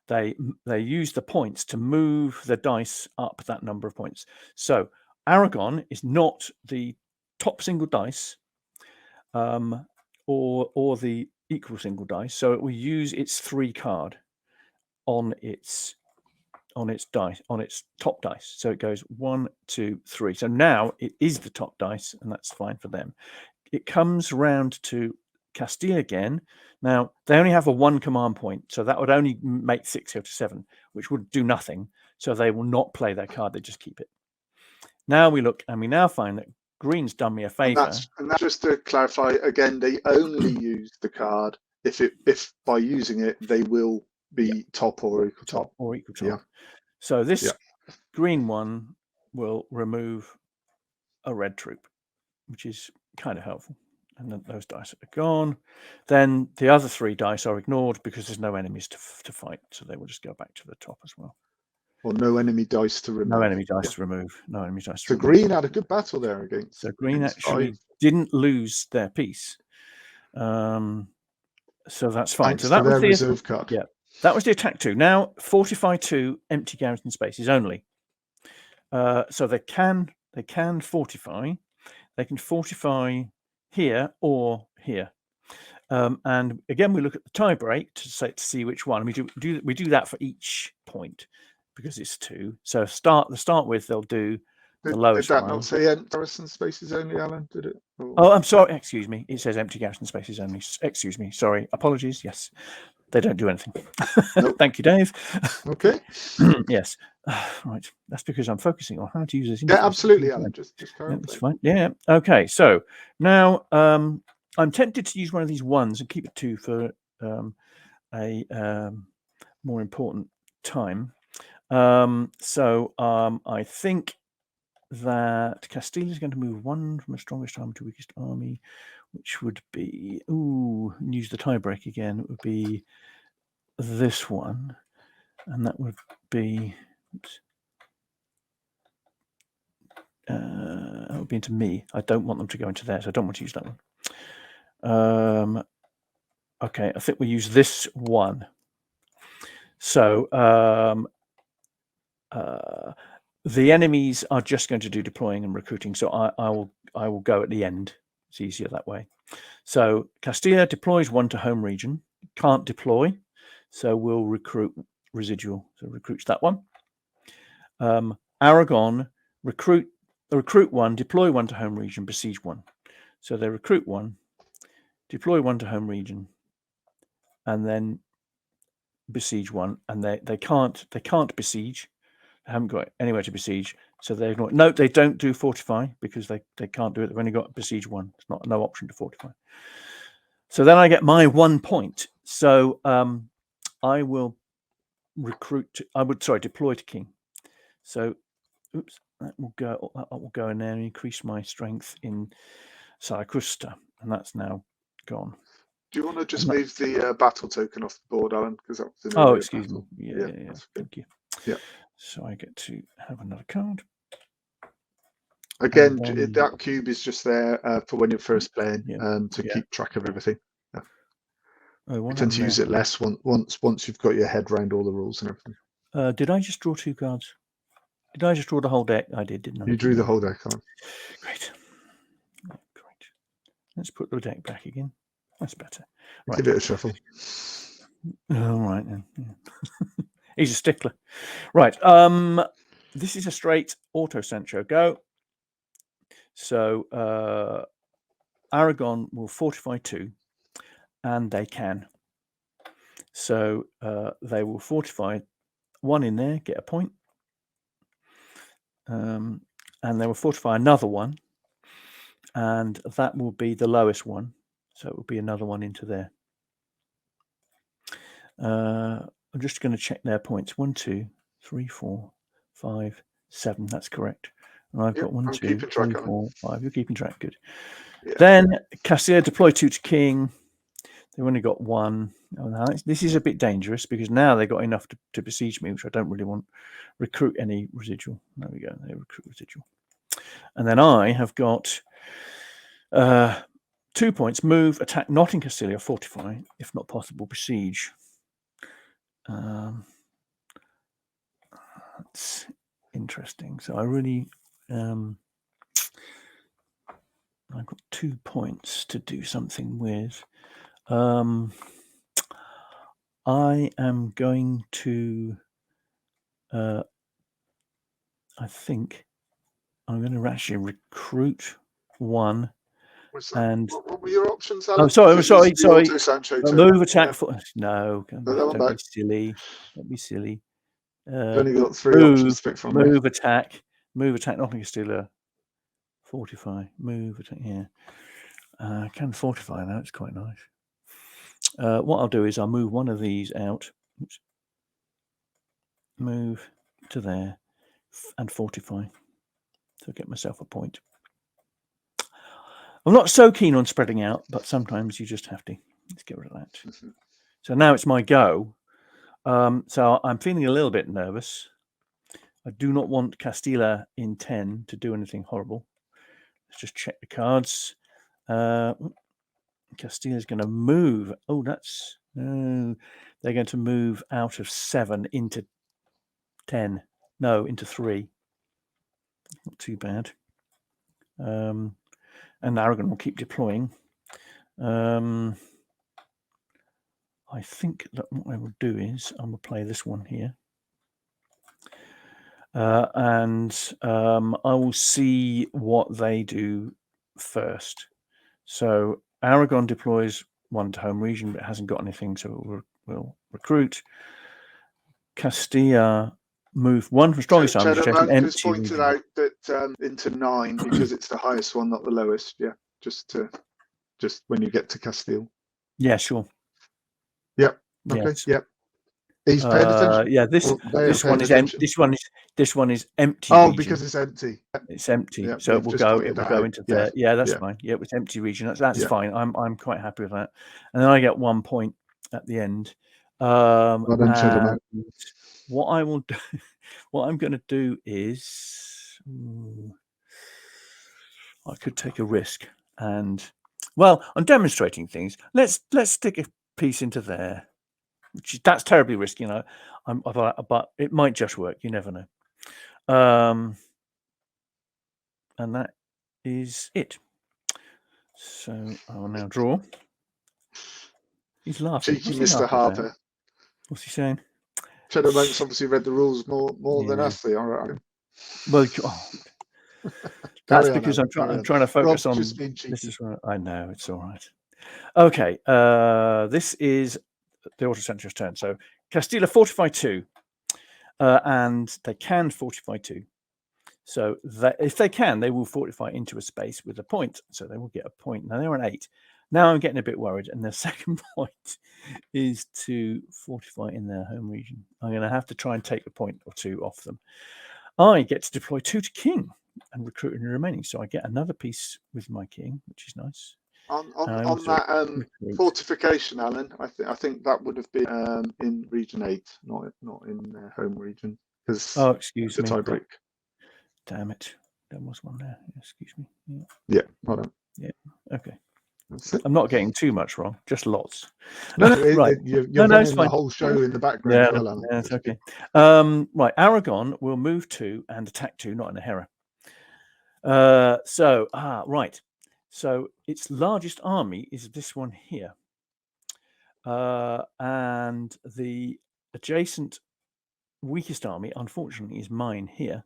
They use the points to move the dice up that number of points. So Aragon is not the top single dice, or the equal single dice. So it will use its 3 card on its dice, on its top dice. So it goes 1, 2, 3. So now it is the top dice, and that's fine for them. It comes round to Castilla again. Now they only have a 1 command point, so that would only make 6 go to 7, which would do nothing. So they will not play their card; they just keep it. Now we look, and we now find that green's done me a favour. And that's just to clarify again. They only use the card if by using it they will be top or equal top. Yeah. So this green one will remove a red troop, which is kind of helpful. And then those dice are gone. Then the other 3 dice are ignored because there's no enemies to fight, so they will just go back to the top as well. Or no enemy dice to remove. No enemy dice to remove. No enemy dice to remove. So green had a good battle there against. So green actually didn't lose their piece. So that's fine. Thanks so that was the reserve card. Yeah. That was the attack 2. Now, fortify 2 empty garrison spaces only. So they can fortify. They can fortify here or here. And again, we look at the tie break to see which one. We do that for each point because it's 2. So to start with, they'll do the lowest one. Did that not say garrison spaces only, Alan? Did it? Oh, I'm sorry. Excuse me. It says empty garrison spaces only. Excuse me. Sorry. Apologies. Yes. They don't do anything. Nope. Thank you, Dave. Okay. Yes. Right. That's because I'm focusing on how to use this. Yeah, absolutely, Alan. Just that's fine. Yeah. Okay. So now I'm tempted to use one of these ones and keep it 2 for a more important time. So I think that Castilla is going to move 1 from the strongest army to weakest army, which would be use the tiebreak again. It would be this one, and that would be that would be into me. I don't want them to go into there, so I don't want to use that one. Okay, I think we use this one. So the enemies are just going to do deploying and recruiting. So I will go at the end. It's easier that way. So Castilla deploys 1 to home region. Can't deploy, so we'll recruit residual. So recruits that one. Aragon recruit 1, deploy 1 to home region, besiege 1. So they recruit 1, deploy 1 to home region, and then besiege 1. And they can't besiege. They haven't got anywhere to besiege, so they ignore it. No, they don't do fortify because they can't do it. They've only got besiege 1. It's no option to fortify. So then I get my 1 point. So I will deploy to king. So that will go in there and increase my strength in Saracusta, and that's now gone. Do you want to just move the battle token off the board, Alan? Because that was excuse me. Yeah. Thank you. Yeah. So I get to have another card. Again, that cube is just there for when you're first playing to keep track of everything. Yeah. You tend to use it less once you've got your head around all the rules and everything. Did I just draw 2 cards? Did I just draw the whole deck? I did, didn't I? You drew the whole deck on. Great. Let's put the deck back again. That's better. Right. Give it a shuffle. All right then. Yeah. He's a stickler. Right. This is a straight auto Sancho go. So Aragon will fortify 2, and they can. So they will fortify 1 in there, get a point. And they will fortify another 1, and that will be the lowest one. So it will be another 1 into there. I'm just going to check their points. 1, 2, 3, 4, 5, 7. That's correct. And I've got 1, 2, 3, 4, 5. You're keeping track. Good. Yeah. Then Castilla deploy 2 to king. They've only got 1. Oh, no, this is a bit dangerous because now they've got enough to besiege me, which I don't really want. Recruit any residual. There we go. They recruit residual. And then I have got 2 points. Move, attack, not in Castilla, fortify, if not possible, besiege. That's interesting. So I really, I've got 2 points to do something with. I am going to, I think I'm going to actually recruit 1. And what were your options, Alan? Oh, sorry. Sancho Move, attack, no, don't be silly. Don't be silly. You've only got 3 options to pick from. Move, attack, not in Castilla. Fortify, move, attack. Yeah, I can fortify now. It's quite nice. What I'll do is I'll move 1 of these out. Oops. Move to there and fortify. So get myself a point. I'm not so keen on spreading out, but sometimes you just have to. Let's get rid of that. So now it's my go. So I'm feeling a little bit nervous. I do not want Castilla in 10 to do anything horrible. Let's just check the cards. Castilla's going to move. Oh, that's... they're going to move out of 7 into 10. No, into 3. Not too bad. And Aragon will keep deploying. I think that what I will do is I'm going to play this one here. And I will see what they do first. So Aragon deploys 1 to home region, but it hasn't got anything, so we'll recruit. Castilla move 1 from strongest army. Just pointed out that into 9 because it's the highest one, not the lowest. Yeah, just when you get to Castile. Yeah, sure. Yep. Okay. Yes. Yep. He's paying attention. Yeah, this one is empty. This one is empty. Oh, region. Because it's empty. It's empty, Yep, so it will go into there. Yeah, that's fine. Yeah, it's empty region. That's fine. I'm quite happy with that. And then I get 1 point at the end. And what I will do, what I'm going to do is, I could take a risk, and well, I'm demonstrating things. Let's stick a piece into there. That's terribly risky, you know. But it might just work. You never know. And that is it. So I will now draw. He's laughing. Cheeky Mr. Harper. What's he saying? Cheddar Monk's obviously read the rules more than us. They are. Well, that's because I'm trying to focus on. This is what I know. It's all right. Okay. This is the Auto Sanchos turn. So Castilla fortify 2, and they can fortify 2. So if they can, they will fortify into a space with a point. So they will get a point. Now they're an 8. Now I'm getting a bit worried. And the second point is to fortify in their home region. I'm going to have to try and take a point or 2 off them. I get to deploy 2 to king and recruit in the remaining. So I get another piece with my king, which is nice. On that fortification, Alan, I think that would have been in region 8, not in their home region. Oh, excuse me. Tie break. Damn it. There was one there. Excuse me. Yeah, hold on. Yeah, okay. I'm not getting too much wrong, just lots. No, right. You're running the whole show in the background. Yeah, well, yeah, it's okay. Right, Aragon will move 2 and attack 2, not in a Hera. Right. So its largest army is this one here. And the adjacent weakest army, unfortunately, is mine here.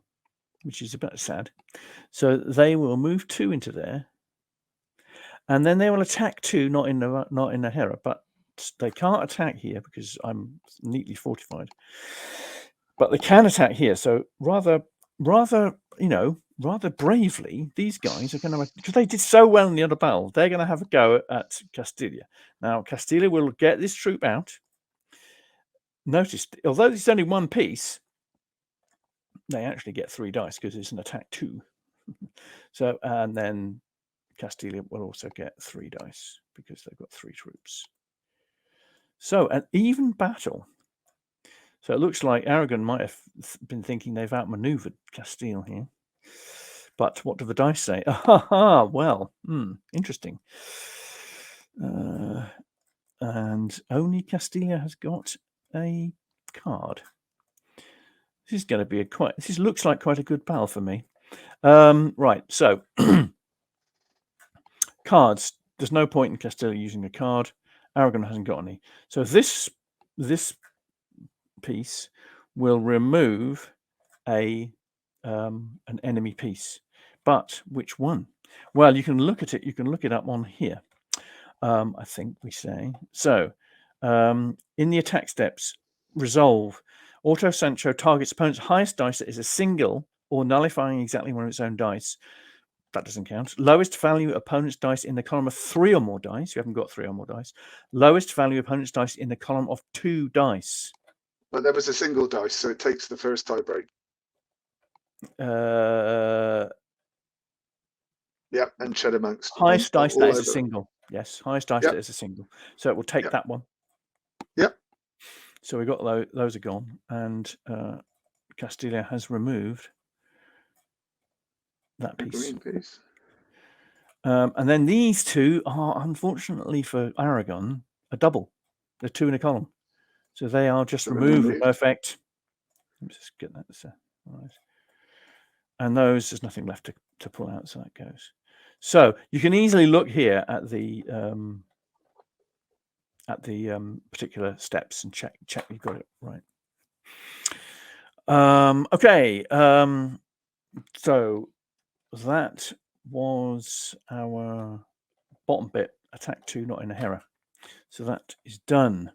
which is a bit sad. So they will move 2 into there, and then they will attack 2, not in the Hera, but they can't attack here because I'm neatly fortified. But they can attack here. So rather bravely, these guys are going to, because they did so well in the other battle, they're going to have a go at Castilla. Now, Castilla will get this troop out. Notice, although it's only 1 piece, they actually get 3 dice because it's an attack 2. So, and then Castilla will also get 3 dice because they've got 3 troops. So, an even battle. So it looks like Aragon might have been thinking they've outmaneuvered Castile here. But what do the dice say? Well, interesting. And only Castilla has got a card. This is going to be this looks like quite a good battle for me. Right, so cards. There's no point in Castilla using a card. Aragon hasn't got any. So this piece will remove an enemy piece. But which one? Well, you can look at it. You can look it up on here. I think we say so. In the attack steps, resolve. Auto Sancho targets opponent's highest dice that is a single or nullifying exactly one of its own dice. That doesn't count. Lowest value opponent's dice in the column of 3 or more dice. You haven't got 3 or more dice. Lowest value opponent's dice in the column of 2 dice. But there was a single dice, so it takes the first tie break. Yeah, and Shadow Monk's highest dice that is a single. Yes, highest dice that is a single. So it will take that one. Yep. So we got those are gone, and Castilla has removed that piece. Green piece. And then these 2 are, unfortunately for Aragon, a double. They're 2 in a column. So they are just removed with no effect. Let's just get that. Right. And those, there's nothing left to pull out, so that goes. So you can easily look here at the particular steps and check you've got it right. Okay. So that was our bottom bit, attack 2, not in a Hera. So that is done.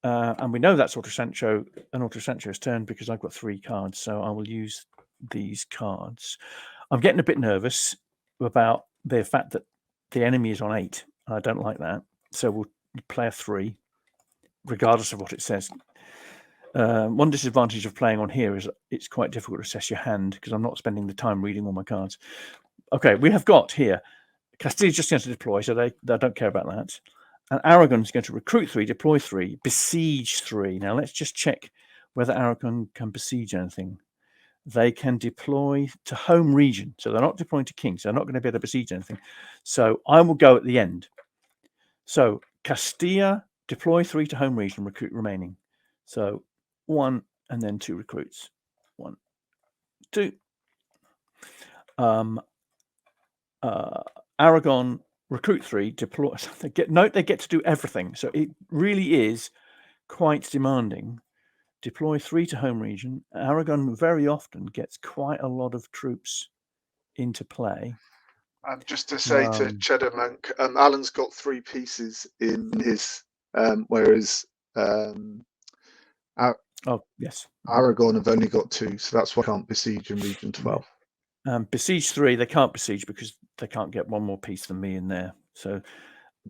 And we know that's Auto Sancho's turn because I've got 3 cards, so I will use these cards. I'm getting a bit nervous about the fact that the enemy is on 8. I don't like that. So we'll play a 3, regardless of what it says. One disadvantage of playing on here is it's quite difficult to assess your hand because I'm not spending the time reading all my cards. Okay, we have got here Castilla's just going to deploy, so they don't care about that. And Aragon's going to recruit 3, deploy 3, besiege 3. Now let's just check whether Aragon can besiege anything. They can deploy to home region, so they're not deploying to king, so they're not going to be able to besiege anything. So I will go at the end. So Castilla, deploy 3 to home region, recruit remaining. So 1 and then 2 recruits. 1, 2. Aragon, recruit 3, deploy. They get to do everything. So it really is quite demanding. Deploy 3 to home region. Aragon very often gets quite a lot of troops into play. Just to say to Cheddar Monk, Alan's got 3 pieces in his, whereas yes, Aragon have only got 2, so that's why I can't besiege in region 12. Besiege 3, they can't besiege because they can't get 1 more piece than me in there. So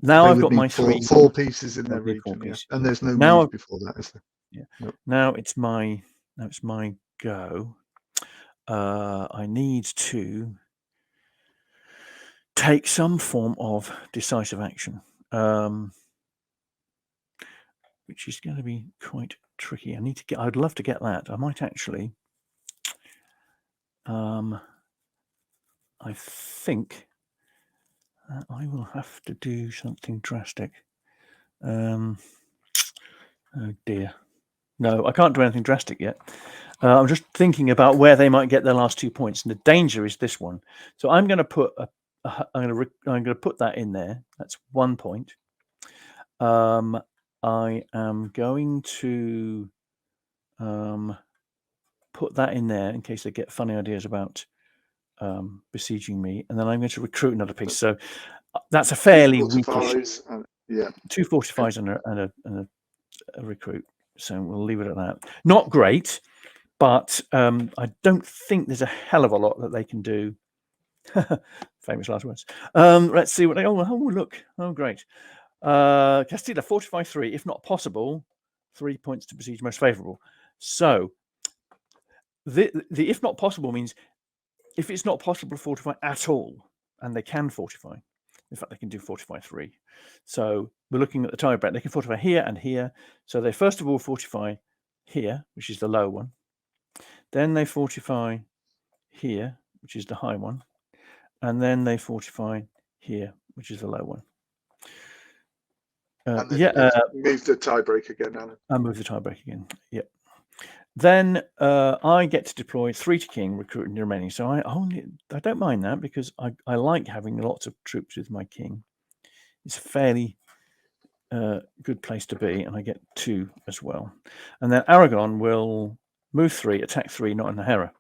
now I've got my 4 pieces in their region, and there's no move before that, is there? Yeah. Nope. Now it's my go. I need to take some form of decisive action, which is going to be quite tricky. I'd love to get that. I might actually. I think I will have to do something drastic. Oh dear. No, I can't do anything drastic yet. I'm just thinking about where they might get their last 2 points, and the danger is this one. So I'm going to put I'm going to put that in there. That's 1 point. I am going to put that in there in case they get funny ideas about besieging me, and then I'm going to recruit another piece. So that's a fairly weakish. Yeah, 2 fortifies and a recruit. So we'll leave it at that. Not great, but I don't think there's a hell of a lot that they can do. Famous last words. Let's see what they. Oh, look! Oh, great. Castilla fortify 3, if not possible. 3 points to besiege most favourable. So the if not possible means if it's not possible to fortify at all, and they can fortify. In fact, they can do fortify 3. So we're looking at the tiebreak. They can fortify here and here. So they first of all fortify here, which is the low one. Then they fortify here, which is the high one. And then they fortify here, which is the low one. Move the tiebreak again, Alan. I move the tiebreak again. Yep. Then I get to deploy 3 to king, recruiting the remaining. So I don't mind that because I like having lots of troops with my king. It's a fairly good place to be, and I get 2 as well. And then Aragon will move 3, attack 3, not in the Hera.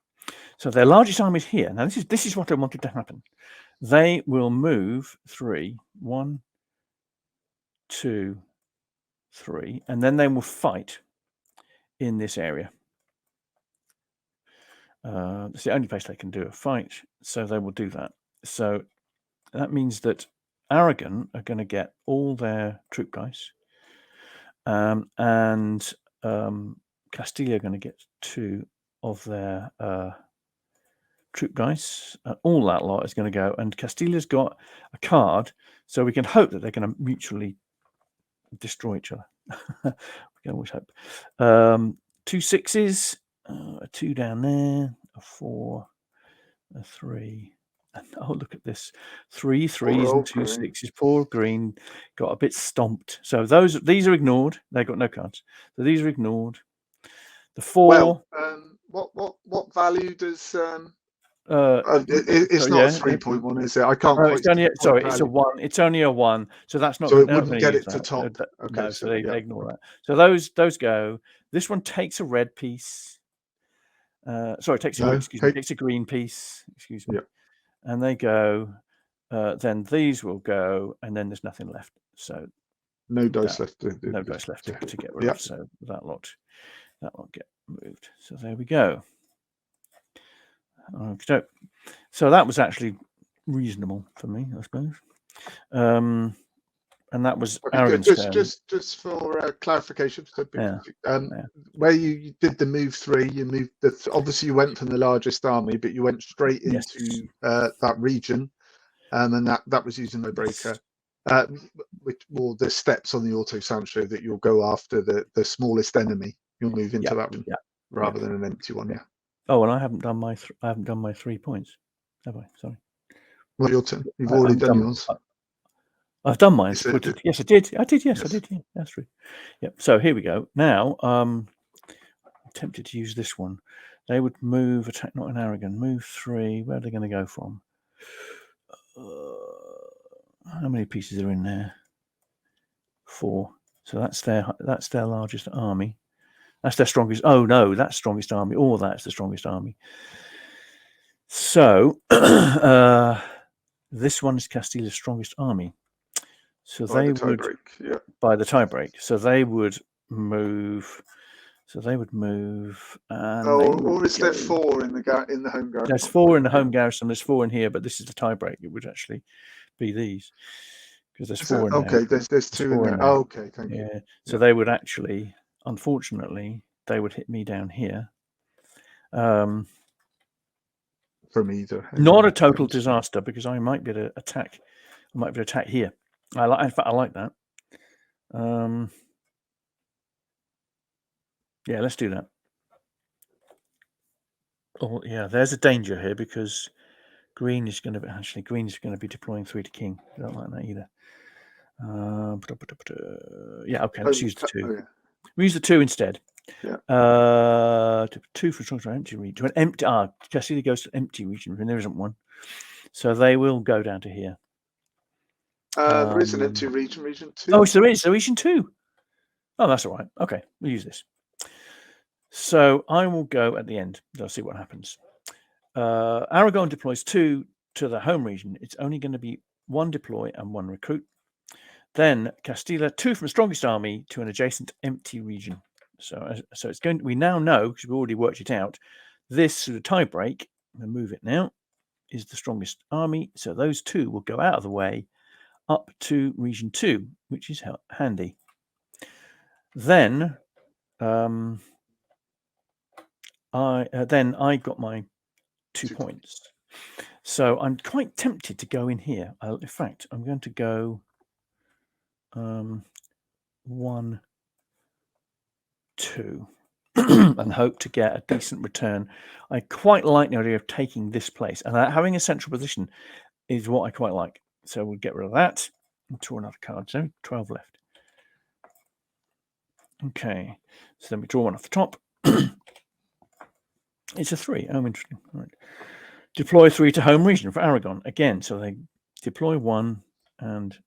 So their largest army is here. Now this is what I wanted to happen. They will move 3, 1, 2, 3, and then they will fight in this area. It's the only place they can do a fight, so they will do that. So that means that Aragon are going to get all their troop dice, and Castilla are going to get 2 of their troop dice. All that lot is going to go, and Castilla's got a card, so we can hope that they're going to mutually destroy each other. We can always hope. 2 6s, a 2 down there, a 4, a 3. And, oh, look at this. 3 3s and 2 6s. Poor green got a bit stomped. So these are ignored. They've got no cards. So these are ignored. The 4. Well, what value does it's not a 3.1, is it? I can't. It's only it's a 1. It's only a 1. So that's not. So it wouldn't get it to top. Okay, no, so they ignore that. So those go. This one takes a red piece. Takes a green piece. Excuse me. Yeah. And they go. Then these will go, and then there's nothing left. So no dice left. No dice left to get rid of. So that lot get moved. So there we go. Okay. So that was actually reasonable for me, I suppose. And that was Aragon's turn. Just for clarification, where you did the move 3, you moved obviously you went from the largest army, but you went straight into that region, and that was using no breaker. Or the steps on the auto Sancho that you'll go after the smallest enemy. You'll move into that one rather than an empty one. Yeah. Oh, and I haven't done my 3 points, have I? Sorry. Well, your turn. You've already done yours. I've done mine. Yes, I did. I did. Yes, I did. Yeah, that's true. Yep. So here we go. Now, I'm tempted to use this one. They would move, attack not in Aragon. Move 3. Where are they going to go from? How many pieces are in there? 4. So that's their largest army. That's their strongest. Oh no, that's strongest army. Or that's the strongest army. So this one is Castilla's strongest army. So by the tiebreak. So they would move. And or is there 4 in the home garrison? There's 4 in the home garrison. There's 4 in here, but this is the tiebreak. It would actually be these because there's 4 in there. Okay, there's 2 in there. Oh, okay, thank you. Yeah. So they would actually, unfortunately, they would hit me down here. From either. Not a total disaster because I might be able to attack. I might be able to attack here. In fact, I like that. Yeah, let's do that. Oh, yeah. There's a danger here because green is going to be deploying 3 to king. I don't like that either. Yeah. Okay. Let's use the 2. Oh, yeah. We use the 2 instead. Yeah. 2 for strong empty region. To an empty. Castilla goes to empty region, and there isn't one. So they will go down to here. There is an empty region. Region 2. Oh, so there is. So region 2. Oh, that's all right. Okay, we'll use this. So I will go at the end. I'll see what happens. Aragon deploys 2 to the home region. It's only going to be 1 deploy and 1 recruit. Then Castilla 2 from strongest army to an adjacent empty region. So it's going. We now know, because we've already worked it out, this sort of tie break. I'm going to move it now. Is the strongest army. So those 2 will go out of the way up to region 2, which is handy. Then I got my 2 points. So I'm quite tempted to go in here. In fact, I'm going to go 1, 2 and hope to get a decent return. I quite like the idea of taking this place, and having a central position is what I quite like. So we'll get rid of that and draw another card. So 12 left. Okay, so then we draw one off the top. It's a 3. Oh, interesting. All right. Deploy 3 to home region for Aragon again. So they deploy 1 and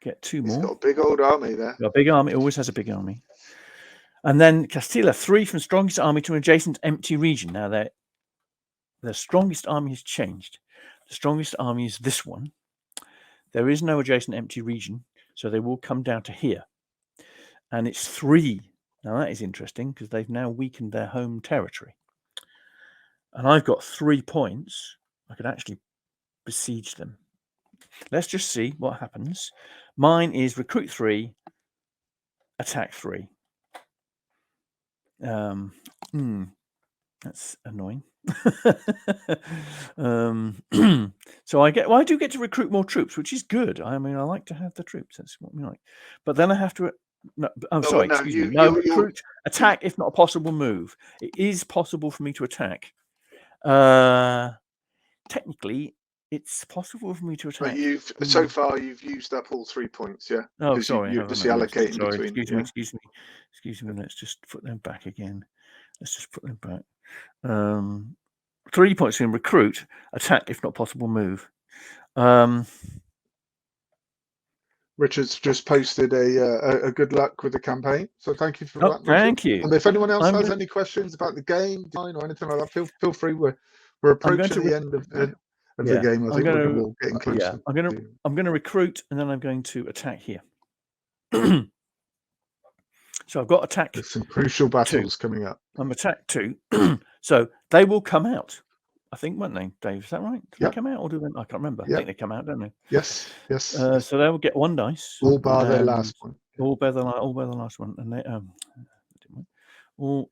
get 2 more. He's got a big old army there. Got a big army. Always has a big army. And then Castilla 3 from strongest army to an adjacent empty region. Now the strongest army has changed. The strongest army is this one. There is no adjacent empty region, so they will come down to here. And it's 3. Now that is interesting because they've now weakened their home territory. And I've got 3 points. I could actually besiege them. Let's just see what happens. Mine is recruit 3, attack 3. That's annoying. So I do get to recruit more troops, which is good. I mean, I like to have the troops. That's what we like. But then I have to. Recruit, attack if not a possible move. It is possible for me to attack. Technically, it's possible for me to attack. But so far you've used up all 3 points, yeah? Oh, sorry. You're just allocating between. Excuse me. Let's just put them back again. Let's just put them back. 3 points in recruit, attack if not possible move. Richard's just posted a good luck with the campaign, so thank you for that. Thank you. And if anyone else has any questions about the game, design, or anything like that, feel free. We're approaching the end of the game. I think we're getting close. Yeah, I'm going to recruit, and then I'm going to attack here. So I've got attack. There's some crucial battles coming up. I'm attack 2, so they will come out. I think, won't they, Dave? Is that right? Do they come out or do they? I can't remember. I think they come out, don't they? Yes. So they will get 1 dice. All bar their last one. All bar the last one, and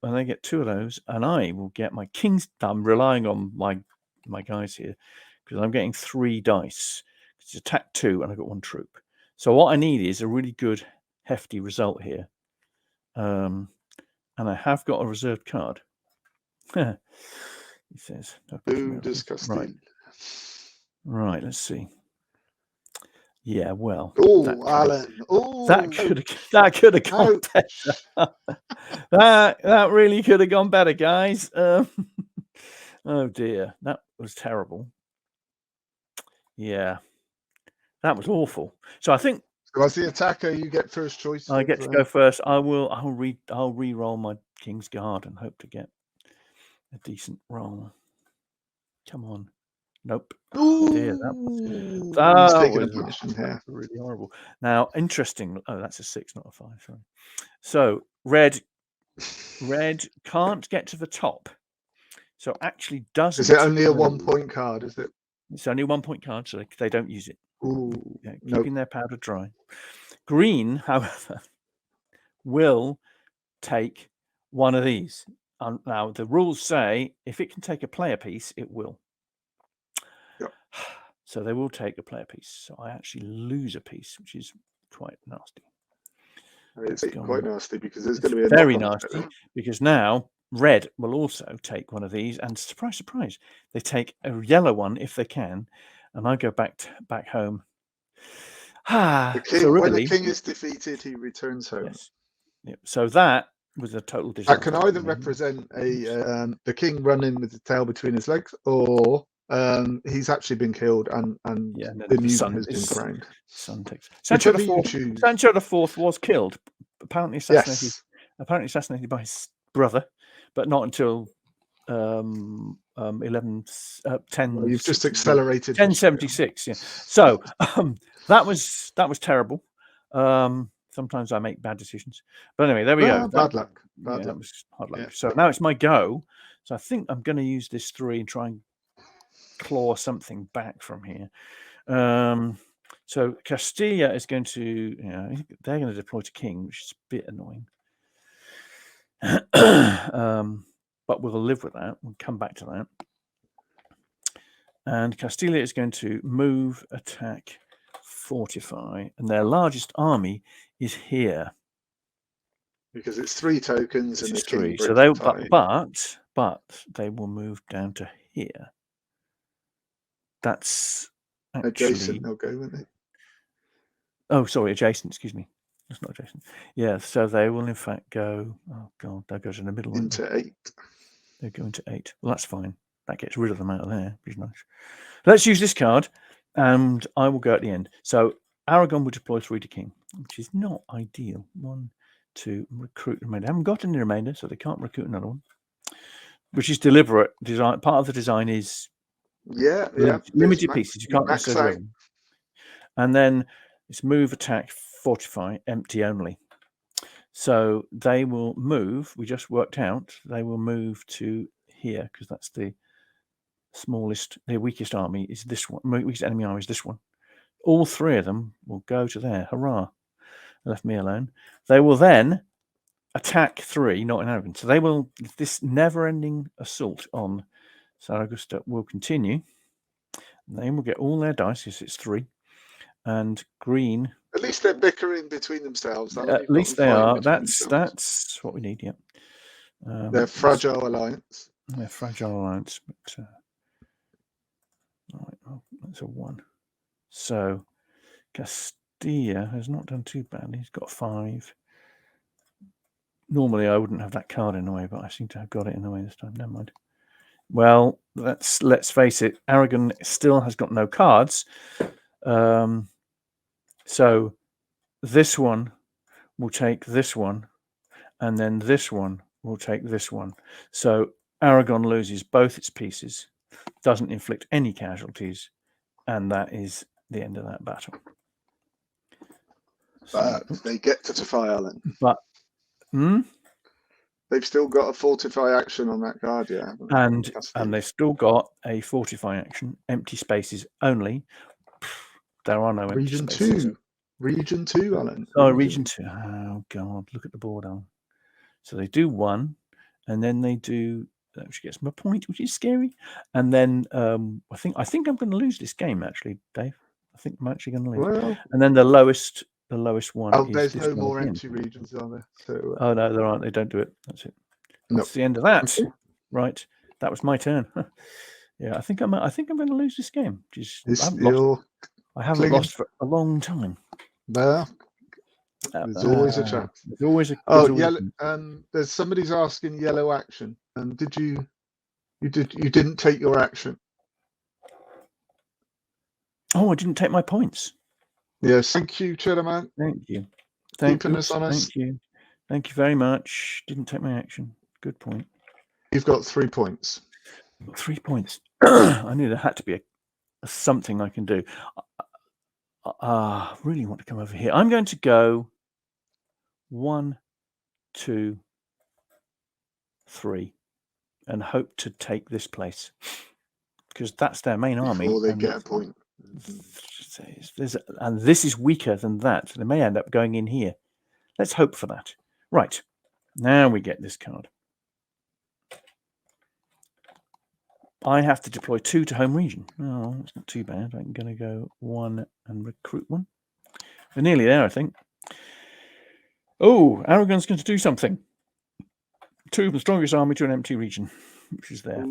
they get 2 of those, and I will get my king's. I'm relying on my guys here because I'm getting 3 dice. It's attack 2, and I've got 1 troop. So what I need is a really good, hefty result here, and I have got a reserved card. He says, right, let's see. Yeah, well. Oh, Alan. Oh, that could have gone better. that really could have gone better, guys. Oh dear, that was terrible. Yeah, that was awful. So I think. So as the attacker, you get first choice. I get to go first. I'll re-roll my King's Guard and hope to get a decent roll. Come on. Nope. Ooh, dear, that was really horrible. Now, interesting. Oh, that's a 6, not a 5. Sorry. So red can't get to the top. So actually doesn't. Is it only a 1-point card? Is it? It's only a 1-point card, so they don't use it. Ooh, keeping their powder dry. Green, however, will take 1 of these. Now, the rules say if it can take a player piece, it will. Yep. So they will take a player piece. So I actually lose a piece, which is quite nasty. It's quite nasty because there's going to be very nasty because now red will also take 1 of these, and surprise, surprise, they take a yellow one if they can, and I go back home. When the king is defeated, he returns home. Yes. Yep. So that was a total disaster. That can either represent the king running with the tail between his legs, or he's actually been killed and the new one has been crowned. Sancho the Fourth was killed, apparently assassinated by his brother, but not until 10. Well, you've just accelerated. 1076. Yeah. So that was terrible. Sometimes I make bad decisions, but anyway, there we go. Bad luck. That was hard luck. Yeah. So now it's my go. So I think I'm going to use this 3 and try and claw something back from here. So Castilla is going to, they're going to deploy to king, which is a bit annoying. But we'll live with that. We'll come back to that. And Castilla is going to move, attack, fortify, and their largest army is here. Because it's 3 tokens and It's the king 3. So they, but they will move down to here. That's actually adjacent. They'll go, won't they? Oh, sorry, adjacent. Excuse me. That's not adjacent. Yeah. So they will in fact go. Oh God, that goes in the middle. Into 8. They go into 8. Well, that's fine. That gets rid of them out of there, which is nice. Let's use this card, and I will go at the end. So Aragon will deploy 3 to king, which is not ideal. 1, 2, recruit remainder. They haven't got any remainder, so they can't recruit another one, which is deliberate design. Part of the design is limited pieces. You can't necessarily. And then it's move, attack, fortify, empty only. So they will move. We just worked out they will move to here because that's the smallest, the weakest army is this one. Weakest enemy army is this one. All 3 of them will go to there. Hurrah! Left me alone. They will then attack 3, not in Aragon. So they will. This never-ending assault on Saragossa will continue. They will get all their dice because it's 3, and green. At least they're bickering between themselves. At least they are. That's what we need. Yeah. They're fragile alliance. They're fragile alliance. But, right, well, that's a 1. So Castilla has not done too badly. He's got 5. Normally I wouldn't have that card in the way, but I seem to have got it in the way this time. Never mind. Well, let's face it. Aragon still has got no cards. So this one will take this one, and then this one will take this one. So Aragon loses both its pieces, doesn't inflict any casualties, and that is the end of that battle. But they get to defy Alan. But they've still got a fortify action on that card, yeah. And they've still got a fortify action, empty spaces only. There are no empty spaces. Region 2, Alan. Region 2. Oh God, look at the board, Alan. So they do 1, and then they do, which gets them a point, which is scary. And then I think I'm going to lose this game, actually, Dave. I think I'm actually going to lose. Well, and then the lowest one. Oh, there's no more empty regions, are there? So, oh no, there aren't. They don't do it. That's it. That's the end of that. Right. That was my turn. Yeah, I think I'm going to lose this game. I haven't lost for a long time. There. There's always a chance. There's always a. Yellow. There's somebody's asking yellow action. And did you didn't take your action? Oh, I didn't take my points. Yes, thank you, Cheddar. Thank you. Keeping us honest. Thank you. Thank you very much. Didn't take my action. Good point. You've got 3 points. 3 points. I knew there had to be something I can do. I really want to come over here. I'm going to go 1, 2, 3 and hope to take this place because that's their main army. Before they get a point. And this is weaker than that. So they may end up going in here. Let's hope for that. Right. Now we get this card. I have to deploy 2 to home region. Oh, it's not too bad. I'm going to go 1 and recruit 1. We're nearly there, I think. Oh, Aragon's going to do something. 2 of the strongest army to an empty region, which is there.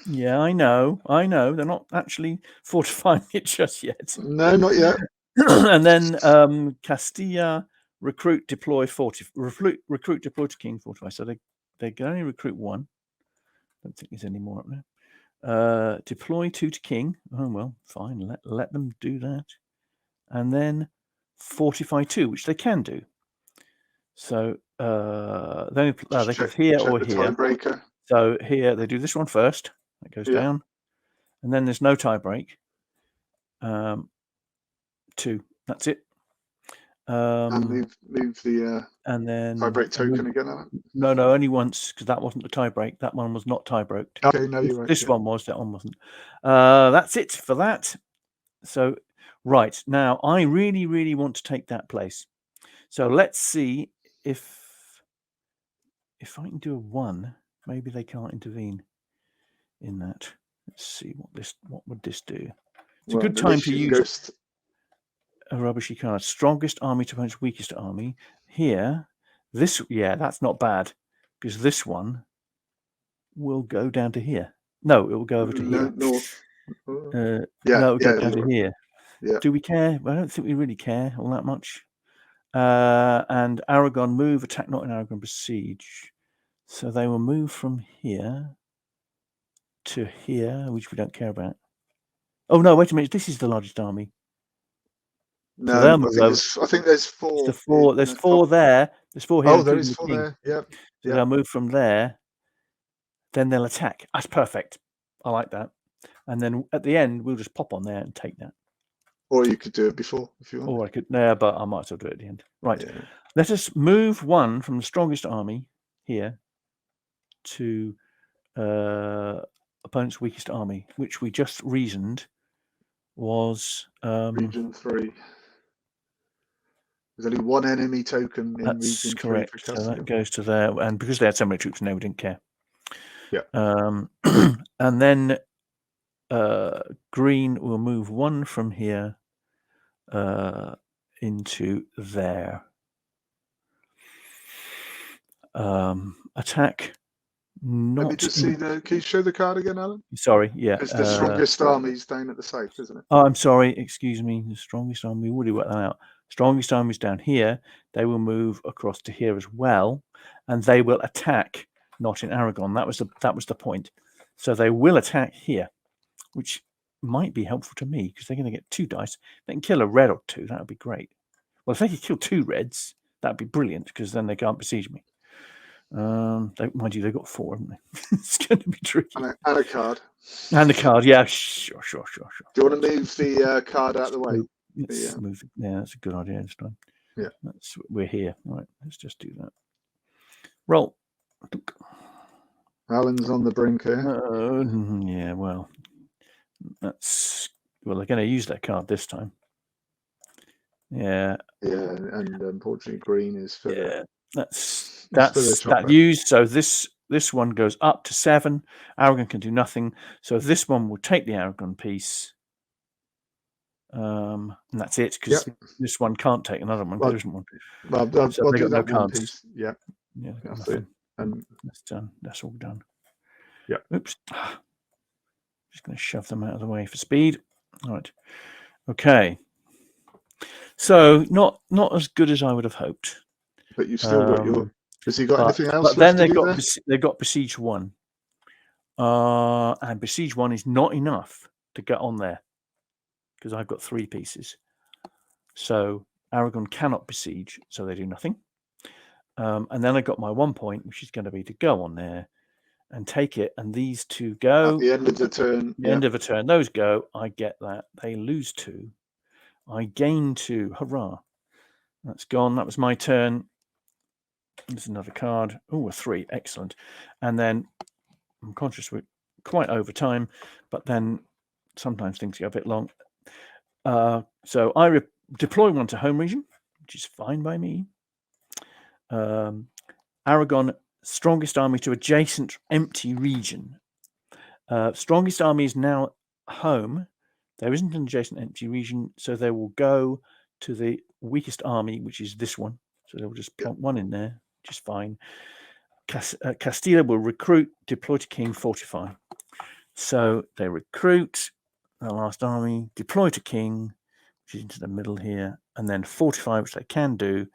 Yeah, I know. They're not actually fortifying it just yet. No, not yet. And then Castilla recruit deploy to king fortify. So they can only recruit 1. Don't think there's any more up there. Deploy 2 to king. Oh well, fine. Let them do that. And then fortify 2, which they can do. So they could here or here. Tiebreaker. So here they do this one first. It goes down, and then there's no tie break. 2. That's it. And move the and then tie-break token again, Alan? No, only once, because that wasn't the tie break. That one was not tie broke. Okay, no, you're right. This one was, that one wasn't. That's it for that. So, right, now I really, really want to take that place. So let's see if I can do a 1. Maybe they can't intervene in that. Let's see what would this do. It's a good time to use a rubbishy card. Strongest army to opponent's weakest army. Here, that's not bad, because this one will go down to here. No, it will go over to here. North. No, it will go down to here. Yeah. Do we care? Well, I don't think we really care all that much. And Aragon move, attack not in Aragon, besiege. So they will move from here to here, which we don't care about. Oh no, wait a minute. This is the largest army. No, so I think there's 4. There's 4 there. There's 4 here. Oh, there is 4 there. Yeah. So they'll move from there. Then they'll attack. That's perfect. I like that. And then at the end, we'll just pop on there and take that. Or you could do it before if you want. Or I could. No, but I might as well do it at the end. Right. Yeah. Let us move 1 from the strongest army here to opponent's weakest army, which we just reasoned was region 3. There's only 1 enemy token in that's region 3. Correct. So that goes to there, and because they had so many troops in there, we didn't care. Yeah. And then green will move 1 from here into there. Attack. Let me just see can you show the card again, Alan? Sorry, yeah. It's the strongest army's down at the south, isn't it? Oh, I'm sorry, excuse me. The strongest army, we already worked that out. Strongest army's down here. They will move across to here as well, and they will attack not in Aragon. That was the point. So they will attack here, which might be helpful to me because they're going to get 2 dice. If they can kill a red or 2, that would be great. Well, if they could kill 2 reds, that'd be brilliant because then they can't besiege me. Mind you, they've got 4, haven't they? It's going to be tricky. And a card. And the card, yeah, sure. Do you want to move the card out of the way? Let's move it. Yeah, that's a good idea this time. Yeah, we're here. Right, let's just do that. Roll. Alan's on the brink here. Yeah, well, they're going to use that card this time. Yeah. Yeah, and unfortunately, green is for that's that used. So this one goes up to 7. Aragon can do nothing. So this one will take the Aragon piece. And that's it, because this one can't take another one. There isn't one. Well, so they got no cards. Piece. Yeah, that's it. And that's done. That's all done. Yeah. Oops. Just going to shove them out of the way for speed. All right. Okay. So not as good as I would have hoped. But you've still got your. Has he got anything else? But then they got besiege 1, and besiege 1 is not enough to get on there because I've got 3 pieces. So Aragon cannot besiege, so they do nothing. And then I got my 1 point, which is going to be to go on there and take it. And these 2 go at the end of the turn. End of a turn, those go. I get that. They lose 2. I gain 2. Hurrah! That's gone. That was my turn. There's another card. Oh, a 3. Excellent. And then I'm conscious we're quite over time, but then sometimes things go a bit long. So I deploy 1 to home region, which is fine by me. Aragon, strongest army to adjacent empty region. Strongest army is now home. There isn't an adjacent empty region, so they will go to the weakest army, which is this one. So they'll just plonk 1 in there, which is fine. Castilla will recruit, deploy to king, fortify. So they recruit the last army, deploy to king, which is into the middle here, and then fortify, which they can do.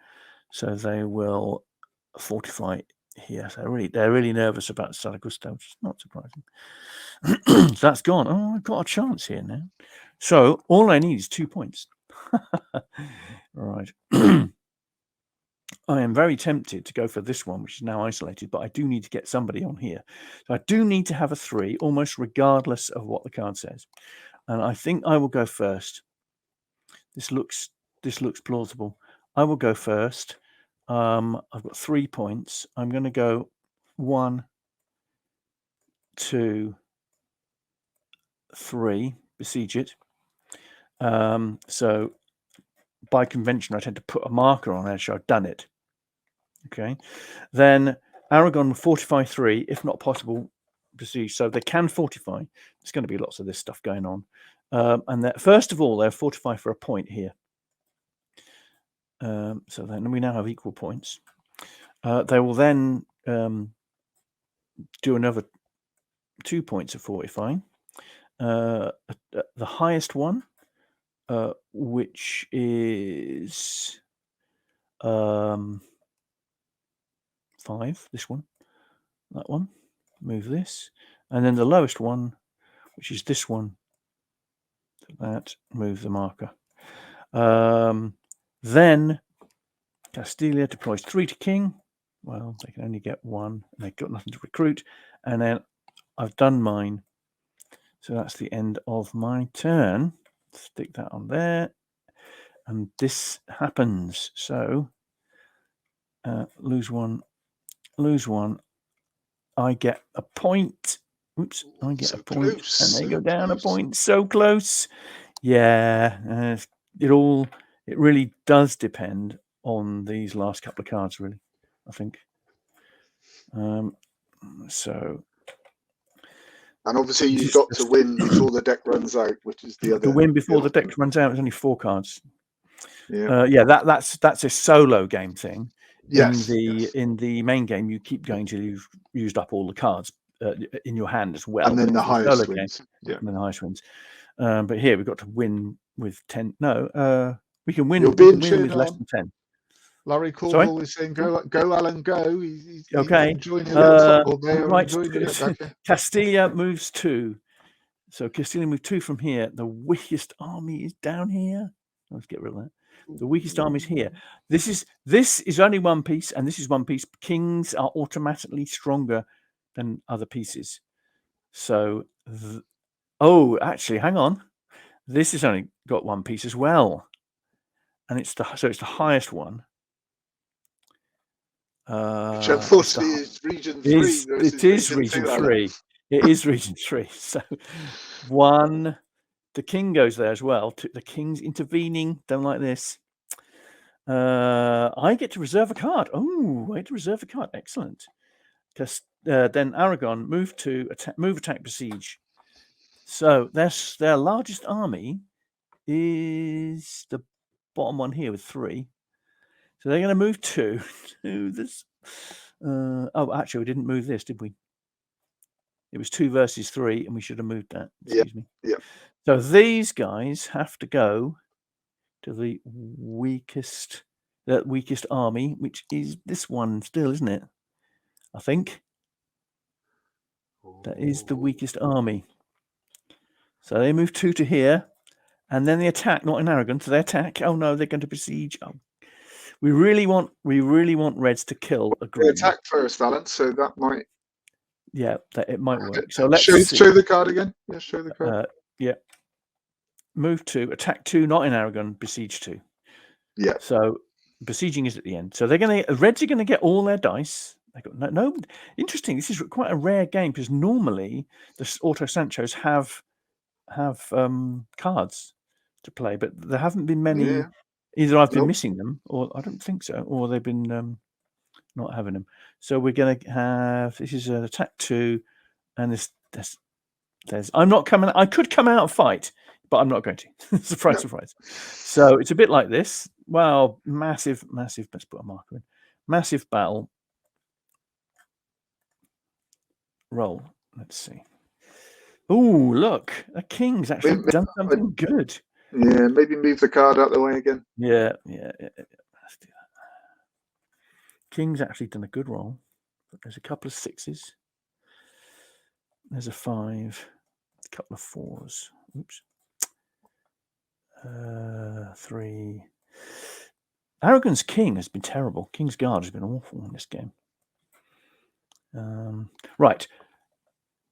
So they will fortify here. So they're really nervous about Saragusta, which is not surprising. So that's gone. Oh, I've got a chance here now. So all I need is 2 points. All right. I am very tempted to go for this one, which is now isolated, but I do need to get somebody on here. So I do need to have a 3, almost regardless of what the card says. And I think I will go first. This looks plausible. I will go first. I've got 3 points. I'm going to go 1, 2, 3. Besiege it. So by convention, I tend to put a marker on it, so I've done it. Okay. Then Aragon will fortify 3, if not possible, besiege. So they can fortify. There's going to be lots of this stuff going on. And that, first of all, they'll fortify for a point here. So then we now have equal points. They will then do another 2 points of fortifying. The highest one, which is 5. This one, that one. Move this, and then the lowest one, which is this one. That, move the marker. Then Castilla deploys 3 to king. Well, they can only get 1, and they've got nothing to recruit. And then I've done mine. So that's the end of my turn. Stick that on there. And this happens. So lose 1, lose 1. I get a point. Oops, I get a point. Close, and they go down a point. So close. Yeah. It really does depend on these last couple of cards, really, I think. So. And obviously you've got to win before the deck runs out, which is the other. To win before the deck runs out is only 4 cards. Yeah. That's a solo game thing. Yes. In the main game, you keep going till you've used up all the cards in your hand as well. And then the highest wins. Yeah. And then the highest wins. But here we've got to win with 10. No, we can win. We can win with less than 10. Larry Cornwall is saying, "Go, Alan, go!" He's okay. Enjoying a little football there. Right. Castilla moves 2. So Castilla moves 2 from here. The weakest army is down here. Let's get rid of that. The weakest army is here. This is only 1 piece, and this is 1 piece. Kings are automatically stronger than other pieces. So, actually, hang on. This has only got 1 piece as well, and it's the highest one. Which unfortunately is region 3. It is region 3. It is region 3. So 1. The king goes there as well. The king's intervening. Don't like this. I get to reserve a card. Oh, I get to reserve a card. Excellent. Because then Aragon move attack, besiege. So their largest army is the bottom one here with 3. So they're going to move 2 to this. Actually, we didn't move this, did we? It was 2 versus 3, and we should have moved that. Excuse me. Yeah. So these guys have to go to the weakest army, which is this one still, isn't it? I think that is the weakest army. So they move 2 to here, and then they attack. Not in Aragon, so they attack. Oh no, they're going to besiege. Oh. We really want Reds to kill a green. They attack first, Alan. So that might. Yeah, it might work. So let's show the card again. Yeah, show the card. Yeah. Move 2, attack 2, not in Aragon, besiege 2. Yeah. So besieging is at the end. So Reds are gonna get all their dice. They got no. Interesting. This is quite a rare game because normally the auto Sanchos have cards to play, but there haven't been many. Yeah. Either I've been missing them, or I don't think so, or they've been not having them. So we're going to have, this is an attack 2, and there's I'm not coming. I could come out and fight, but I'm not going to. Surprise, surprise. So it's a bit like this. Wow, massive. Let's put a marker in. Massive battle. Roll. Let's see. Oh, look, a king's actually done something good. Yeah, maybe move the card out the way again. Yeah. Let's do that. King's actually done a good roll. There's a couple of 6s. There's a 5. A couple of 4s. Oops. 3. Aragon's king has been terrible. King's Guard has been awful in this game. Right.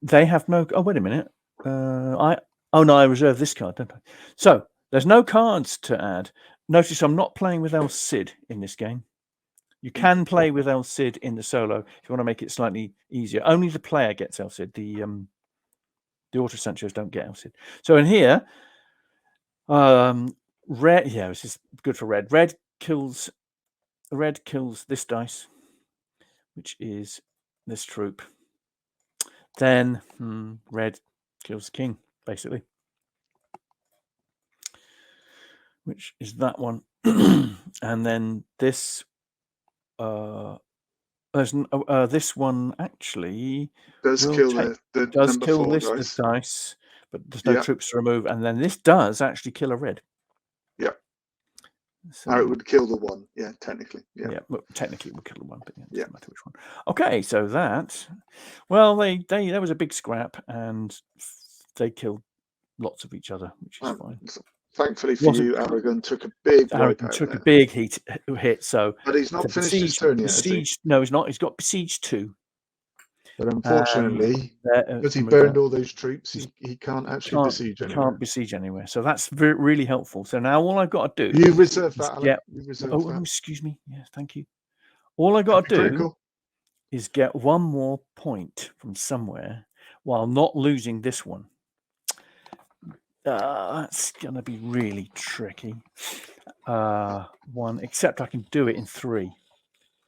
They have no... Oh, wait a minute. Oh, no, I reserved this card, don't I? So, there's no cards to add. Notice I'm not playing with El Cid in this game. You can play with El Cid in the solo if you want to make it slightly easier. Only the player gets El Cid. The Auto Sanchos don't get El Cid. So in here, red... Yeah, this is good for red. Red kills this dice, which is this troop. Then red kills the king, basically, which is that one. And then this this one actually does kill this dice, but there's no troops to remove. And then this does actually kill a red. Yeah. So it would kill the one. Yeah, technically. Yeah. Well, technically it would kill the one, but it doesn't matter which one. Okay, so that, well, there was a big scrap, and they killed lots of each other, which is fine. Thankfully for you, Aragon took a big a big hit. So, but he's not finished his turn yet. No, he's not. He's got besieged 2. But unfortunately, because he burned all those troops, he can't actually besiege anywhere. Can't besiege anywhere. So that's really helpful. So now all I've got to do... You reserve that, Alan. Yeah. Excuse me. Yeah, thank you. All I got to do is get one more point from somewhere while not losing this one. That's going to be really tricky. Except I can do it in 3.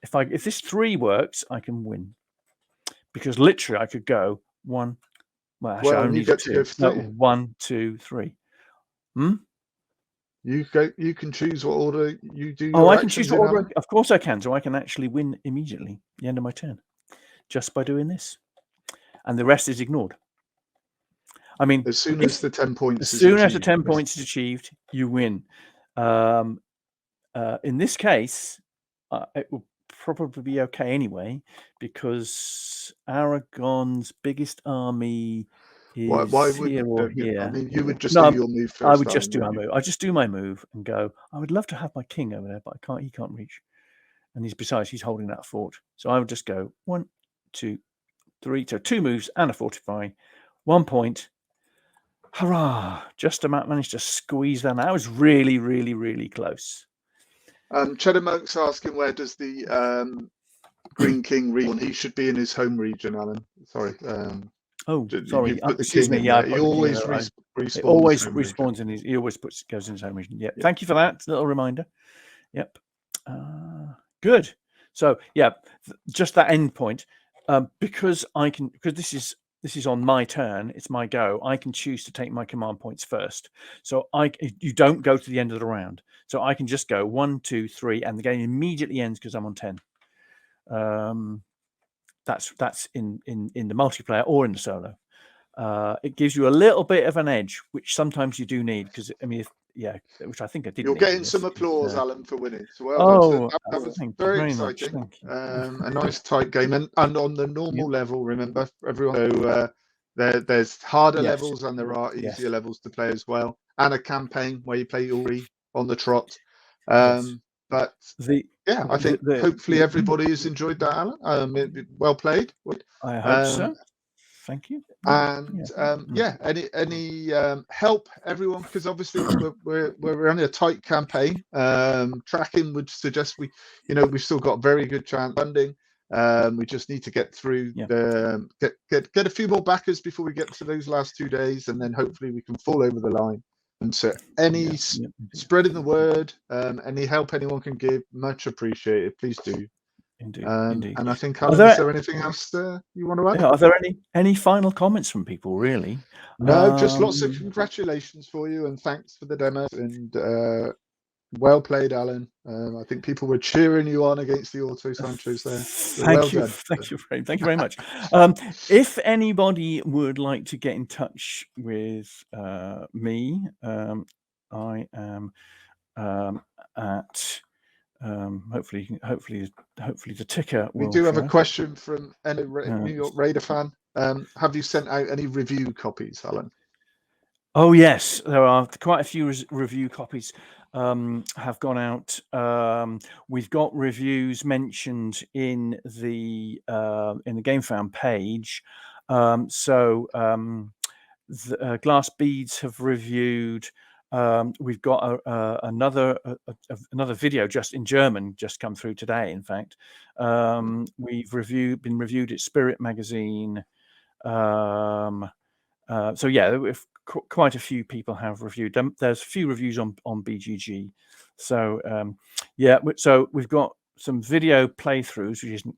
If this 3 works, I can win. Because literally I could go 1. Well, actually, I only get to go 3. 1, 2, 3. You can choose what order you do. I can choose what order. Of course I can. So I can actually win immediately at the end of my turn, just by doing this, and the rest is ignored. I mean, as soon as the 10 points, is achieved, you win. In this case, it will probably be okay anyway, because Aragon's biggest army is here or here. I mean, you would just do your move first. I would just do my move. I just do my move and go, I would love to have my king over there, but I can't. He can't reach, and he's holding that fort. So I would just go 1, 2, 3. So 2 moves and a fortify, 1 point. Hurrah! Just about managed to squeeze that. That was really, really, really close. Cheddar Monk's asking, where does the Green King respawn? He should be in his home region, Alan. Sorry. Sorry. Excuse me. Yeah, he always respawns. It always respawns in his. He always goes in his home region. Yeah. Thank you for that little reminder. Yep. Good. So yeah, just that end point. Because this is on my turn. It's my go. I can choose to take my command points first. So you don't go to the end of the round. So I can just go 1, 2, 3, and the game immediately ends because I'm on 10. That's in the multiplayer or in the solo. It gives you a little bit of an edge, which sometimes you do need, because I mean, which I think I did. You're getting some applause, Alan, for winning. So that was very exciting. A nice tight game, and on the normal level, remember everyone. So there's harder levels and there are easier levels to play as well, and a campaign where you play Uri on the trot. But I think hopefully everybody has enjoyed that, Alan. Well played. I hope so. Thank you. And any help, everyone, because obviously we're running a tight campaign. Tracking would suggest we've still got very good chance funding. We just need to get through get a few more backers before we get to those last 2 days, and then hopefully we can fall over the line. And so any spreading the word, any help anyone can give, much appreciated. Please do. Indeed. And I think, Alan, is there anything else you want to add? Are there any final comments from people, really? No, just lots of congratulations for you, and thanks for the demo, and well played, Alan. I think people were cheering you on against the Auto Sanchos there. Thank you very much. If anybody would like to get in touch with me, I am at hopefully the ticker will. We do have a question from a New York Raider fan. Have you sent out any review copies, Alan? Oh yes, there are quite a few review copies. have gone out. We've got reviews mentioned in the GameFound page. Glass Beads have reviewed. We've got another video just in German just come through today. In fact, we've been reviewed at Spirit Magazine. So yeah, quite a few people have reviewed them. There's a few reviews on BGG. So so we've got some video playthroughs, which isn't,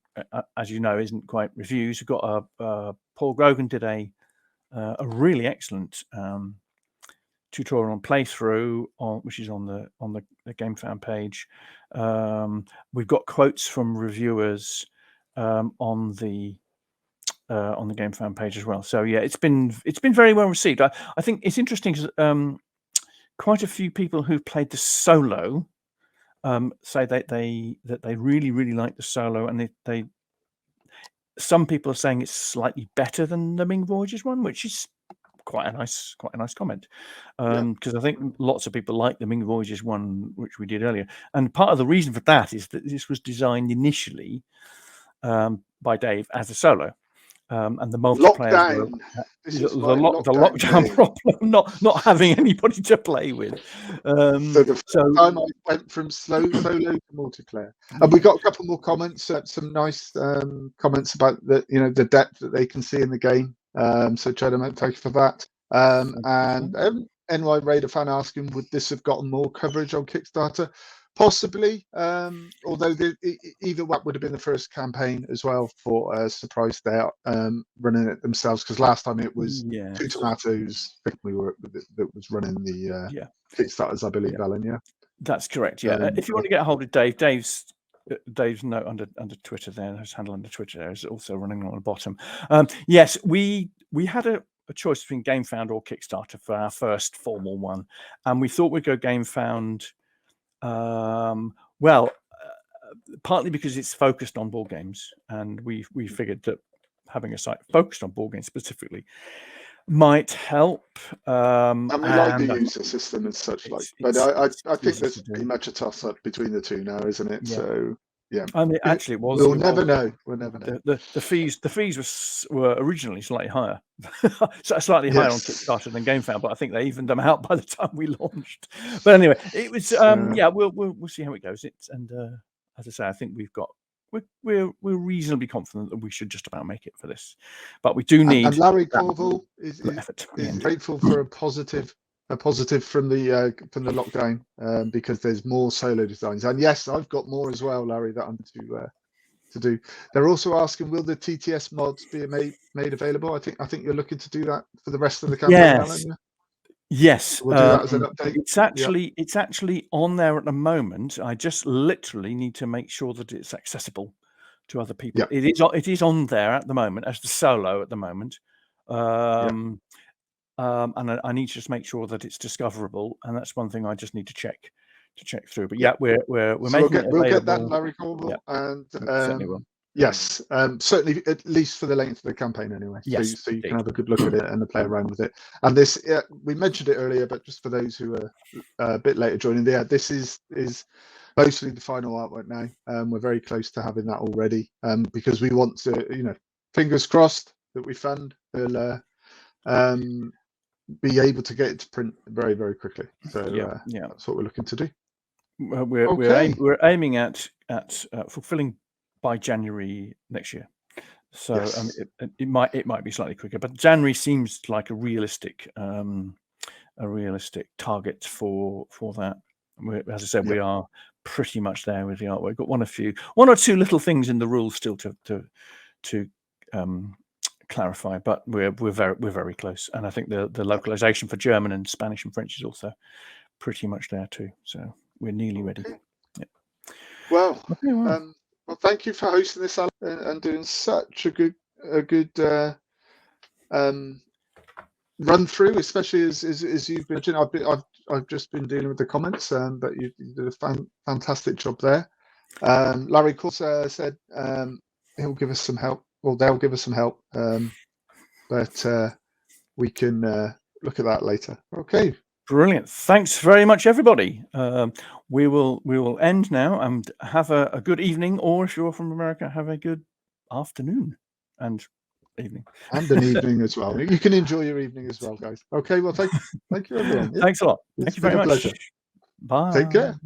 as you know, isn't quite reviews. We've got Paul Grogan did a really excellent tutorial on playthrough, which is on the GameFound page. We've got quotes from reviewers on the GameFound page as well. So yeah, it's been very well received. I think it's interesting because quite a few people who've played the solo say that they really like the solo, and they some people are saying it's slightly better than the Ming Voyages one, which is quite a nice comment, because I think lots of people like the Ming Voyages one, which we did earlier, and part of the reason for that is that this was designed initially by Dave as a solo, and the multiplayer, the lockdown problem, not having anybody to play with. So the first time I went from solo to multiplayer, and we got a couple more comments, some nice comments about the depth that they can see in the game. So Cheddar, thank you for that. And NY Raider fan asking, would this have gotten more coverage on Kickstarter? Possibly, although either that would have been the first campaign as well for Surprise Day running it themselves, because last time it was Two Tomatoes that was running the Kickstarters, I believe, Alan. Yeah, that's correct. Yeah, if you want to get a hold of Dave's note under Twitter there, his handle under Twitter there is also running on the bottom. Yes, we had a choice between GameFound or Kickstarter for our first formal one, and we thought we'd go GameFound. Partly because it's focused on board games, and we figured that having a site focused on board games specifically might help. And we like the user system and such but I think there's pretty much a toss-up between the two now, isn't it? Yeah. So yeah, I mean, actually, it was. We'll never know. The fees were originally slightly higher, slightly higher on Kickstarter than GameFound, but I think they evened them out by the time we launched. But anyway, it was we'll see how it goes. As I say, I think we're reasonably confident that we should just about make it for this, but we do need. And Larry Corville is grateful for a positive from the lockdown, because there's more solo designs, and yes, I've got more as well, Larry, that I'm to do. They're also asking, will the TTS mods be made available? I think you're looking to do that for the rest of the campaign, Alan, yeah? Yes, we'll do that as an update. It's actually on there at the moment. I just literally need to make sure that it's accessible to other people. It is on there at the moment as the solo at the moment. And I need to just make sure that it's discoverable, and that's one thing I just need to check through. But we're making it available. We'll get that, Larry Corville, and certainly will. Yes, certainly, at least for the length of the campaign anyway. Yes, so you can have a good look at it and play around with it. And this, we mentioned it earlier, but just for those who are a bit later joining, this is mostly the final artwork now. We're very close to having that already, because we want to, fingers crossed that we fund. We'll be able to get it to print very, very quickly. So that's what we're looking to do. We're aiming at fulfilling by January next year. So it might be slightly quicker, but January seems like a realistic target for that. As I said, we are pretty much there with the artwork. We've got one or two little things in the rules still to clarify, but we're very close. And I think the localization for German and Spanish and French is also pretty much there too. So we're nearly ready. Yeah. Well, well, thank you for hosting this, Alan, and doing such a good run through, especially as you've been. I've just been dealing with the comments, but you did a fantastic job there. Larry Corsa said he'll give us some help. Well, they'll give us some help, but we can look at that later. Okay, Brilliant. Thanks very much, everybody. We will end now and have a good evening, or if you're from America, have a good afternoon and evening. And an evening as well. You can enjoy your evening as well, guys. Okay, well, thank you, everyone. Yeah, Thanks a lot. it's Thank you been very a much. pleasure. Bye. Take care.